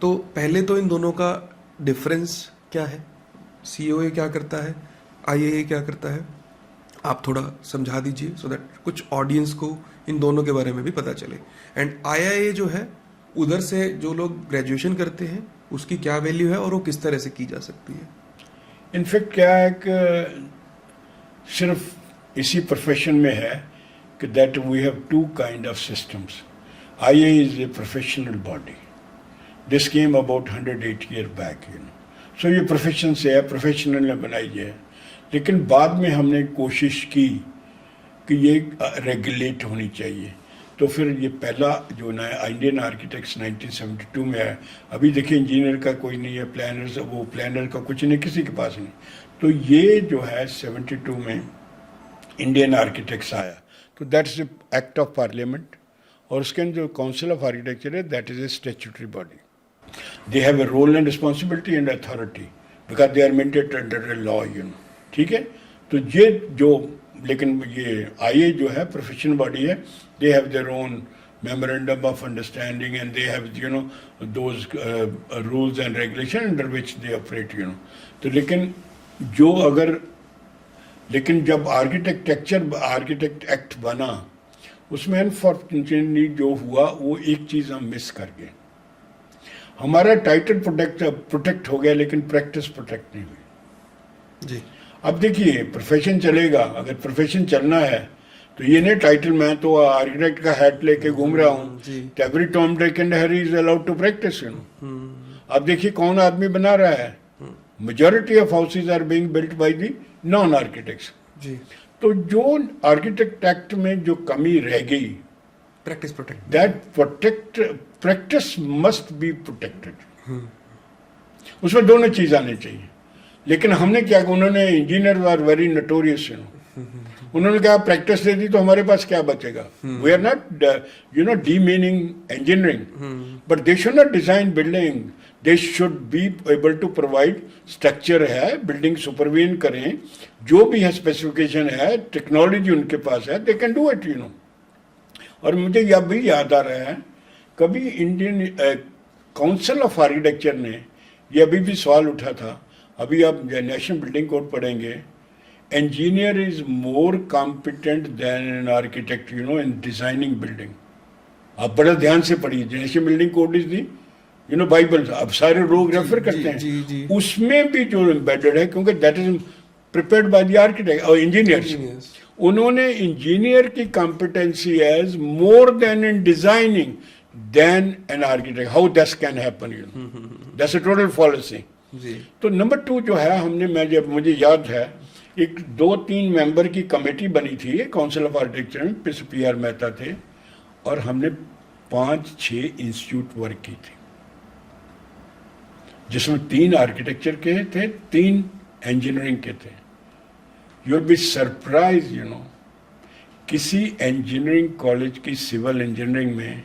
तो पहले तो इन दोनों का डिफरेंस क्या है, सीओए क्या करता है, आईआई क्या करता है, आप थोड़ा समझा दीजिए सो दैट कुछ ऑडियंस को इन दोनों के बारे में भी पता चले। एंड आईआई जो है, उधर से जो लोग ग्रेजुएशन करते हैं उसकी क्या वैल्यू है और वो किस तरह से की जा सकती है। इनफैक्ट क्या है कि सिर्फ इसी प्रोफेशन में है कि that we have 2 kind of systems. I I is a professional body, this came about 108 year back, you know. So ये प्रोफेशन से है, प्रोफेशनल ने बनाई है। लेकिन बाद में हमने कोशिश की कि ये रेगुलेट होनी चाहिए। तो फिर ये पहला जो नया इंडियन आर्किटेक्ट्स 1972 में है। अभी देखिए इंजीनियर का कोई नहीं है, प्लानर्स, वो प्लानर का कुछ नहीं, किसी के पास नहीं। तो ये जो है 72 में इंडियन आर्किटेक्ट्स आया, तो that is act of parliament. और उसके अंदर जो काउंसिल ऑफ आर्किटेक्चर है, that is a statutory body. They have a role and responsibility and authority because they are mandated under a law, you know, ठीक है। तो ये जो, लेकिन ये आईए जो है प्रोफेशनल बॉडी है, they have their own memorandum of understanding and they have, you know, those rules and regulation under which they operate, you know. तो लेकिन जब आर्किटेक्ट एक्ट बना, उसमें अनफॉर्चुनेटली जो हुआ वो एक चीज़ हम मिस कर गए। हमारा टाइटल प्रोटेक्ट हो गया, लेकिन प्रैक्टिस प्रोटेक्ट नहीं हुई जी। अब देखिए प्रोफेशन चलेगा, अगर प्रोफेशन चलना है तो ये नहीं टाइटल, मैं तो आर्किटेक्ट का हैट लेके घूम रहा हूँ, जी। Every Tom Dick and Harry is allowed to practise, you know. अब देखिए कौन आदमी बना रहा है, majority of houses are being built by the non architects. जी। तो जो आर्किटेक्ट एक्ट में जो कमी रह गई, practice protect. That practice must be protected. उसमें दोनों चीज आनी चाहिए। लेकिन हमने क्या, उन्होंने engineer are very notorious, you know, उन्होंने कहा प्रैक्टिस दे दी तो हमारे पास क्या बचेगा। We are not you know demeaning engineering, but they should not design building, they should be able to provide structure है, बिल्डिंग सुपरविजन करें, जो भी है स्पेसिफिकेशन है, टेक्नोलॉजी उनके पास है, they can do it, you know. और मुझे यह भी याद आ रहा है, कभी इंडियन काउंसिल ऑफ आर्किटेक्चर ने, ये अभी भी सवाल उठा था, अभी आप नेशनल बिल्डिंग कोड पढ़ेंगे, engineer is more competent than an architect, you know, in designing building. आप बड़ा ध्यान से पढ़िए, national building code is the, you know, Bible, अब सारे लोग रेफर करते हैं, जी। उसमें भी जो एम्बेडेड है, क्योंकि that is prepared by the architect और इंजीनियर्स। उन्होंने इंजीनियर की competency as more than in designing than an architect. How this can happen, you know, that's a total fallacy. तो नंबर 2 जो है, हमने, मैं जब मुझे याद है, एक 2-3 मेंबर की कमेटी बनी थी काउंसिल ऑफ आर्किटेक्चर में, पी.आर. मेहता थे, और हमने 5-6 इंस्टीट्यूट वर्क की थी, जिसमें 3 आर्किटेक्चर के थे, 3 इंजीनियरिंग के थे। You will be surprise, you know, किसी इंजीनियरिंग कॉलेज की सिविल इंजीनियरिंग में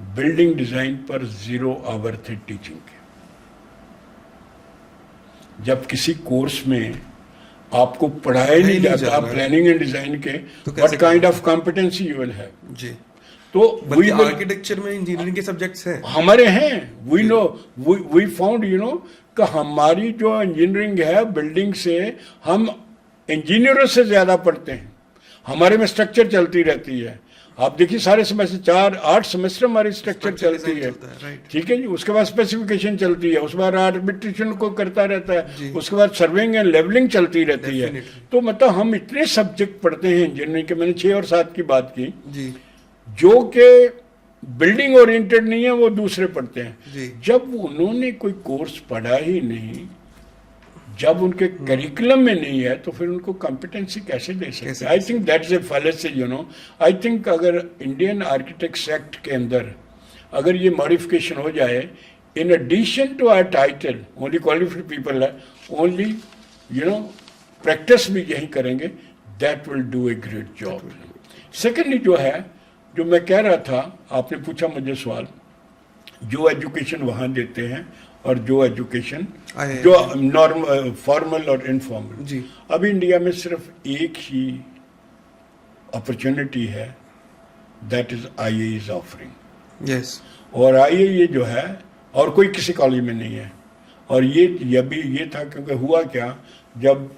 बिल्डिंग डिजाइन पर 0 आवर थे टीचिंग के। जब किसी कोर्स में आपको पढ़ाया नहीं जाता, आप प्लानिंग एंड डिजाइन के, what kind of competency you will have. जी। तो आर्किटेक्चर में इंजीनियरिंग के सब्जेक्ट्स हैं, हमारे हैं, we know, we found, you know, कि हमारी जो इंजीनियरिंग है, बिल्डिंग से हम इंजीनियरों से ज्यादा पढ़ते हैं, हमारे में स्ट्रक्चर चलती रहती है। आप देखिए सारे सेमेस्टर 4-8 सेमेस्टर हमारी स्ट्रक्चर चलती है, ठीक है जी। उसके बाद स्पेसिफिकेशन चलती है, उसके बाद आर्बिट्रेशन को करता रहता है, उसके बाद सर्वेइंग एंड लेवलिंग चलती रहती है। तो मतलब हम इतने सब्जेक्ट पढ़ते हैं इंजीनियरिंग के, मैंने 6 और 7 की बात की जी, जो कि बिल्डिंग ओरिएंटेड नहीं है, वो दूसरे पढ़ते हैं। जब उन्होंने कोई कोर्स पढ़ा ही नहीं, जब उनके करिकुलम में नहीं है, तो फिर उनको कॉम्पिटेंसी कैसे दे सकते हैं? I think that's a fallacy, you know. I think अगर इंडियन आर्किटेक्ट्स एक्ट के अंदर अगर ये मॉडिफिकेशन हो जाए, in addition to our title, only qualified people है, ओनली, यू नो, प्रैक्टिस भी यही करेंगे, that will do a great job. Secondly जो है, जो मैं कह रहा था, आपने पूछा मुझे सवाल, जो एजुकेशन वहाँ देते हैं और जो एजुकेशन जो नॉर्मल, फॉर्मल और इनफॉर्मल जी, अभी इंडिया में सिर्फ एक ही अपॉर्चुनिटी है, दैट इज आईए इज ऑफरिंग। यस। और आईए जो है, और कोई किसी कॉलेज में नहीं है। और ये भी ये था, क्योंकि हुआ क्या, जब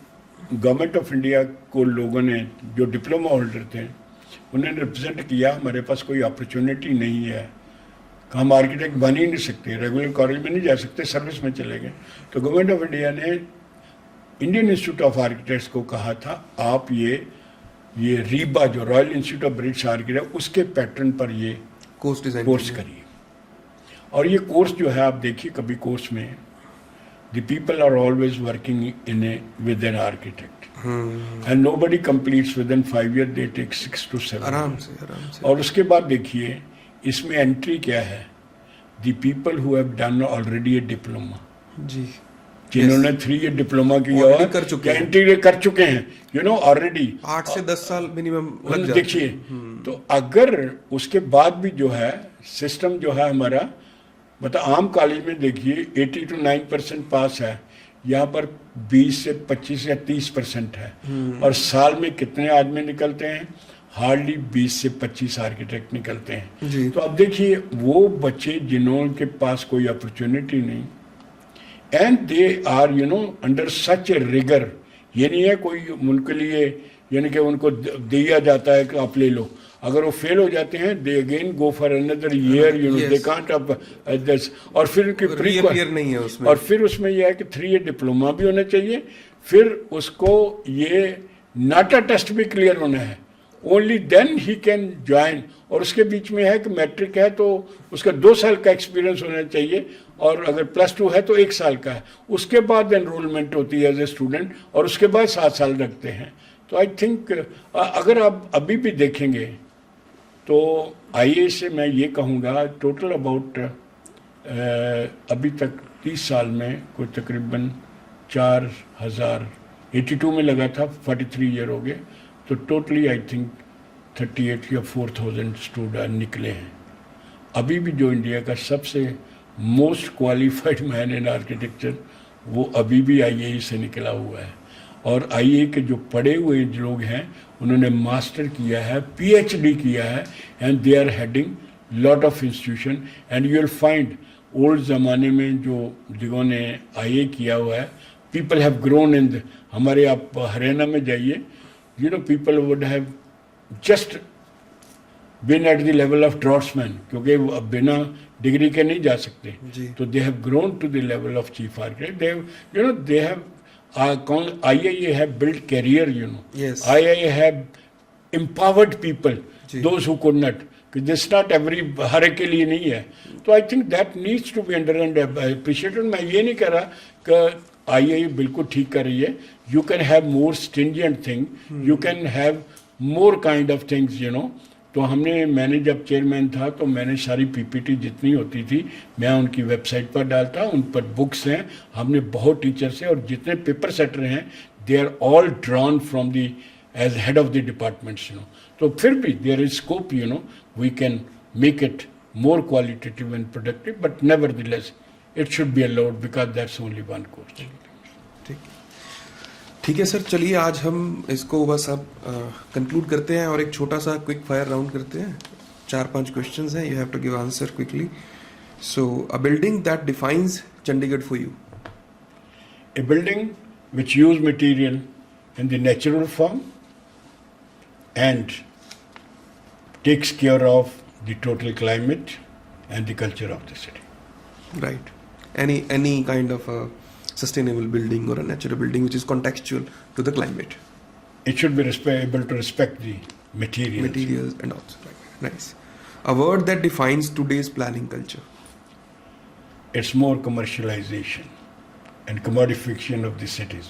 गवर्नमेंट ऑफ इंडिया को लोगों ने, जो डिप्लोमा होल्डर थे, उन्होंने रिप्रेजेंट किया, हमारे पास कोई अपॉर्चुनिटी नहीं है, हम आर्किटेक्ट बन ही नहीं सकते, रेगुलर कॉलेज में नहीं जा सकते, सर्विस में चले गए। तो गवर्नमेंट ऑफ इंडिया ने इंडियन इंस्टीट्यूट ऑफ आर्किटेक्ट्स को कहा था, आप ये रीबा, जो royal institute of British architect, उसके पैटर्न पर ये कोर्स करिए। और ये कोर्स जो है, आप देखिए कभी कोर्स में, the people are always working in a with an architect, and nobody completes within 5 year, they take 6 to 7 आराम से। और उसके बाद देखिए इसमें एंट्री क्या है, the people who have done already a diploma जी, जिन्होंने 3 ईयर डिप्लोमा किया और कर चुके हैं, यू नो, ऑलरेडी 8 से 10 साल मिनिमम लग जाते हैं। देखिए, तो अगर उसके बाद भी जो है सिस्टम जो है हमारा, मतलब आम कॉलेज में देखिए 80 to 9% पास है, यहाँ पर 20 से 25 या 30% है। और साल में कितने आदमी निकलते हैं? हार्डली 20 से 25 आर्किटेक्ट निकलते हैं। तो अब देखिए, वो बच्चे जिन्होंने पास कोई अपॉर्चुनिटी नहीं, and they are, you know, under such a rigour, ये नहीं है कोई उनके लिए, यानी कि उनको दिया जाता है कि आप ले लो, अगर वो फेल हो जाते हैं, they again go for another year, you know, they can't up this. और फिर उनकी रीअपीयर नहीं है उसमें। और फिर उसमें यह है कि 3 ईयर डिप्लोमा भी होना चाहिए, फिर उसको ये नाटा टेस्ट भी क्लियर होना है, ओनली देन ही कैन ज्वाइन। और उसके बीच में है कि मैट्रिक है तो उसका 2 साल का एक्सपीरियंस होना चाहिए, और अगर +2 है तो 1 साल का है। उसके बाद एनरोलमेंट होती है एज ए स्टूडेंट, और उसके बाद 7 साल रखते हैं। तो आई थिंक अगर आप अभी भी देखेंगे तो आईए से मैं ये कहूँगा टोटल अबाउट अभी तक 30 साल में कोई तकरीबन 4,082 में लगा था, 43 ईयर हो गए, तो टोटली आई थिंक 38 या 4,000 स्टूडेंट निकले हैं। अभी भी जो इंडिया का सबसे most qualified man in architecture वो अभी भी आईए से निकला हुआ है। और आईए के जो पढ़े हुए लोग हैं उन्होंने मास्टर किया है, पीएचडी किया है, and they are heading lot of institution. And you will find old ज़माने में जो जिन्होंने आईए किया हुआ है, पीपल हैव ग्रोन इन, हमारे आप हरियाणा में जाइए, you know people would have just been at the level of draughtsman, क्योंकि वो अब बिना डिग्री के नहीं जा सकते। तो they have grown to the level of chief architect. They you know they have IIA have built career, you know. Yes. IIA have empowered people, those who could not. This not every हर एक के लिए नहीं है। तो I think that needs to be under and appreciated. मैं ये नहीं कह रहा कि आईआई बिल्कुल ठीक कर रही है। You can have more stringent thing, you can have more kind of things, you know. तो मैंने जब चेयरमैन था तो मैंने सारी पीपीटी जितनी होती थी मैं उनकी वेबसाइट पर डालता, उन पर बुक्स हैं, हमने बहुत टीचर्स हैं, और जितने पेपर सेटर हैं they are all drawn from the as head of the departments, you know. तो फिर भी there is scope, you know, we can make it more qualitative and productive, but nevertheless it should be allowed because that's only one course. ठीक है सर, चलिए आज हम इसको बस अब कंक्लूड करते हैं और एक छोटा सा क्विक फायर राउंड करते हैं। 4-5 क्वेश्चंस हैं, you have to give answer quickly. So a building that defines Chandigarh for you. A building which use material in the natural form and takes care of the total climate and the culture of the city. Right. Any kind of a sustainable building or a natural building which is contextual to the climate. It should be able to respect the materials. And also. Right. Nice. A word that defines today's planning culture. It's more commercialization and commodification of the cities.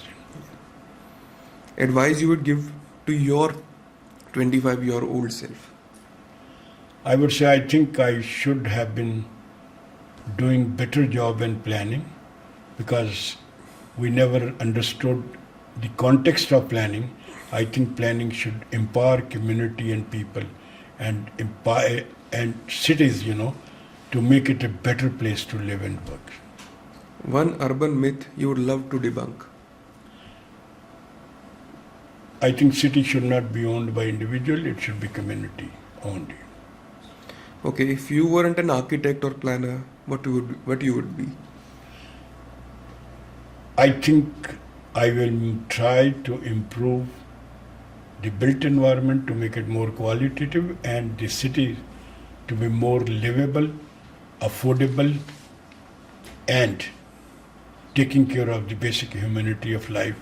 Advice you would give to your 25-year-old self? I would say I think I should have been doing better job in planning, because we never understood the context of planning. I think planning should empower community and people and empower and cities, you know, to make it a better place to live and work. One urban myth you would love to debunk? I think city should not be owned by individual, it should be community owned. Okay, if you weren't an architect or planner, what you would be? I think I will try to improve the built environment to make it more qualitative and the city to be more livable, affordable, and taking care of the basic humanity of life,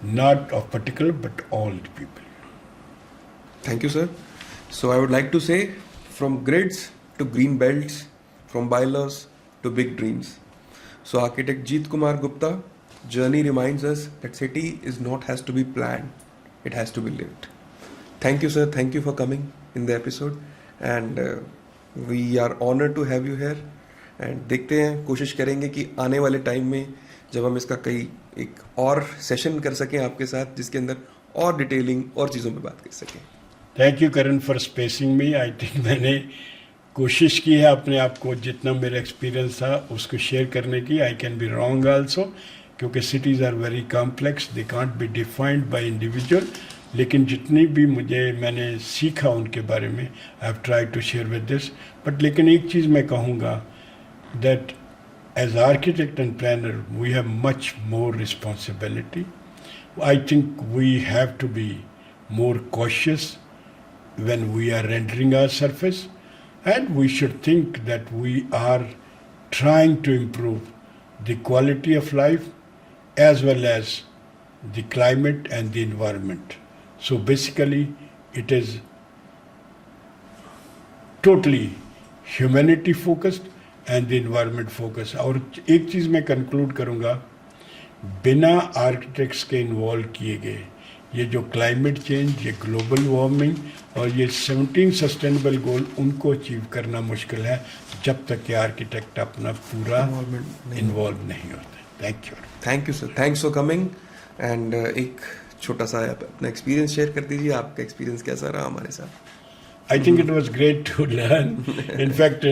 not of particular but all the people. Thank you, sir. So I would like to say, from grids to green belts, from bylaws to big dreams. So architect Jeet Kumar Gupta, journey reminds us that city is not has to be planned, it has to be lived. Thank you, sir. Thank you for coming in the episode, and we are honored to have you here. And देखते हैं, कोशिश करेंगे कि आने वाले टाइम में जब हम इसका एक और सेशन कर सकें आपके साथ, जिसके अंदर और डिटेलिंग और चीज़ों पे बात कर सकें। Thank you Karan for spacing me. I think मैंने कोशिश की है अपने आप को जितना मेरा एक्सपीरियंस था उसको शेयर करने की। I can be wrong also, क्योंकि cities are very complex, they can't be defined by individual. लेकिन जितनी भी मैंने सीखा उनके बारे में, I have try to share with this. But लेकिन एक चीज़ मैं कहूँगा, that as architect and planner we have much more responsibility. I think we have to be more cautious when we are rendering our surface, and we should think that we are trying to improve the quality of life as well as the climate and the environment. So basically it is totally humanity focused and the environment focused. और एक चीज़ मैं कंक्लूड करूँगा, बिना आर्किटेक्ट्स के इन्वॉल्व किए गए ये जो क्लाइमेट चेंज, ये ग्लोबल वार्मिंग और ये 17 सस्टेनेबल गोल, उनको अचीव करना मुश्किल है जब तक कि आर्किटेक्ट अपना पूरा इन्वॉल्व नहीं होता। Thank you sir, thanks for coming. And एक छोटा सा आप अपना एक्सपीरियंस शेयर कर दीजिए, आपका एक्सपीरियंस कैसा रहा हमारे साथ? I think it was great to learn. In fact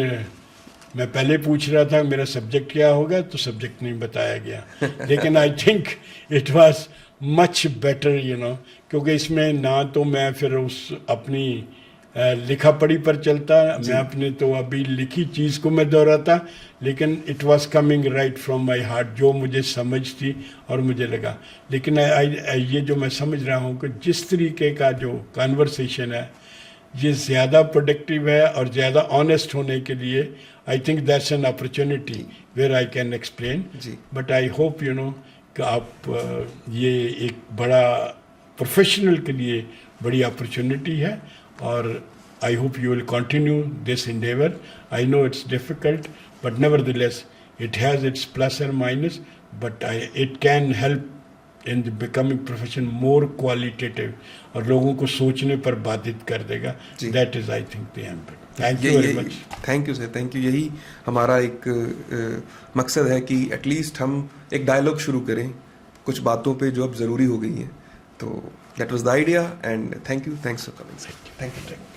मैं पहले पूछ रहा था मेरा सब्जेक्ट क्या होगा, तो सब्जेक्ट नहीं बताया गया, लेकिन आई think it was much better, you know, क्योंकि इसमें ना तो मैं फिर उस अपनी लिखा पढ़ी पर चलता, मैं अपने तो अभी लिखी चीज़ को मैं दोहराता, लेकिन it was coming right from my heart, जो मुझे समझ थी और मुझे लगा। लेकिन ये जो मैं समझ रहा हूँ कि जिस तरीके का जो कन्वर्सेशन है ये ज़्यादा प्रोडक्टिव है और ज़्यादा ऑनेस्ट होने के लिए I think that's an opportunity where I can explain. But I hope you know कि आप ये एक बड़ा प्रोफेशनल के लिए बड़ी अपॉर्चुनिटी है, और आई hope you will continue this endeavor. I know it's difficult, but nevertheless it has its plus or minus, but it can help in the becoming profession more qualitative और लोगों को सोचने पर बाधित कर देगा. That is I think the ambit. Thank you very much. Thank you sir, thank you. यही हमारा एक मकसद है कि एटलीस्ट हम एक डायलॉग शुरू करें कुछ बातों पे जो अब ज़रूरी हो गई हैं। तो that was the idea, and thank you, thanks for coming sir, thank you.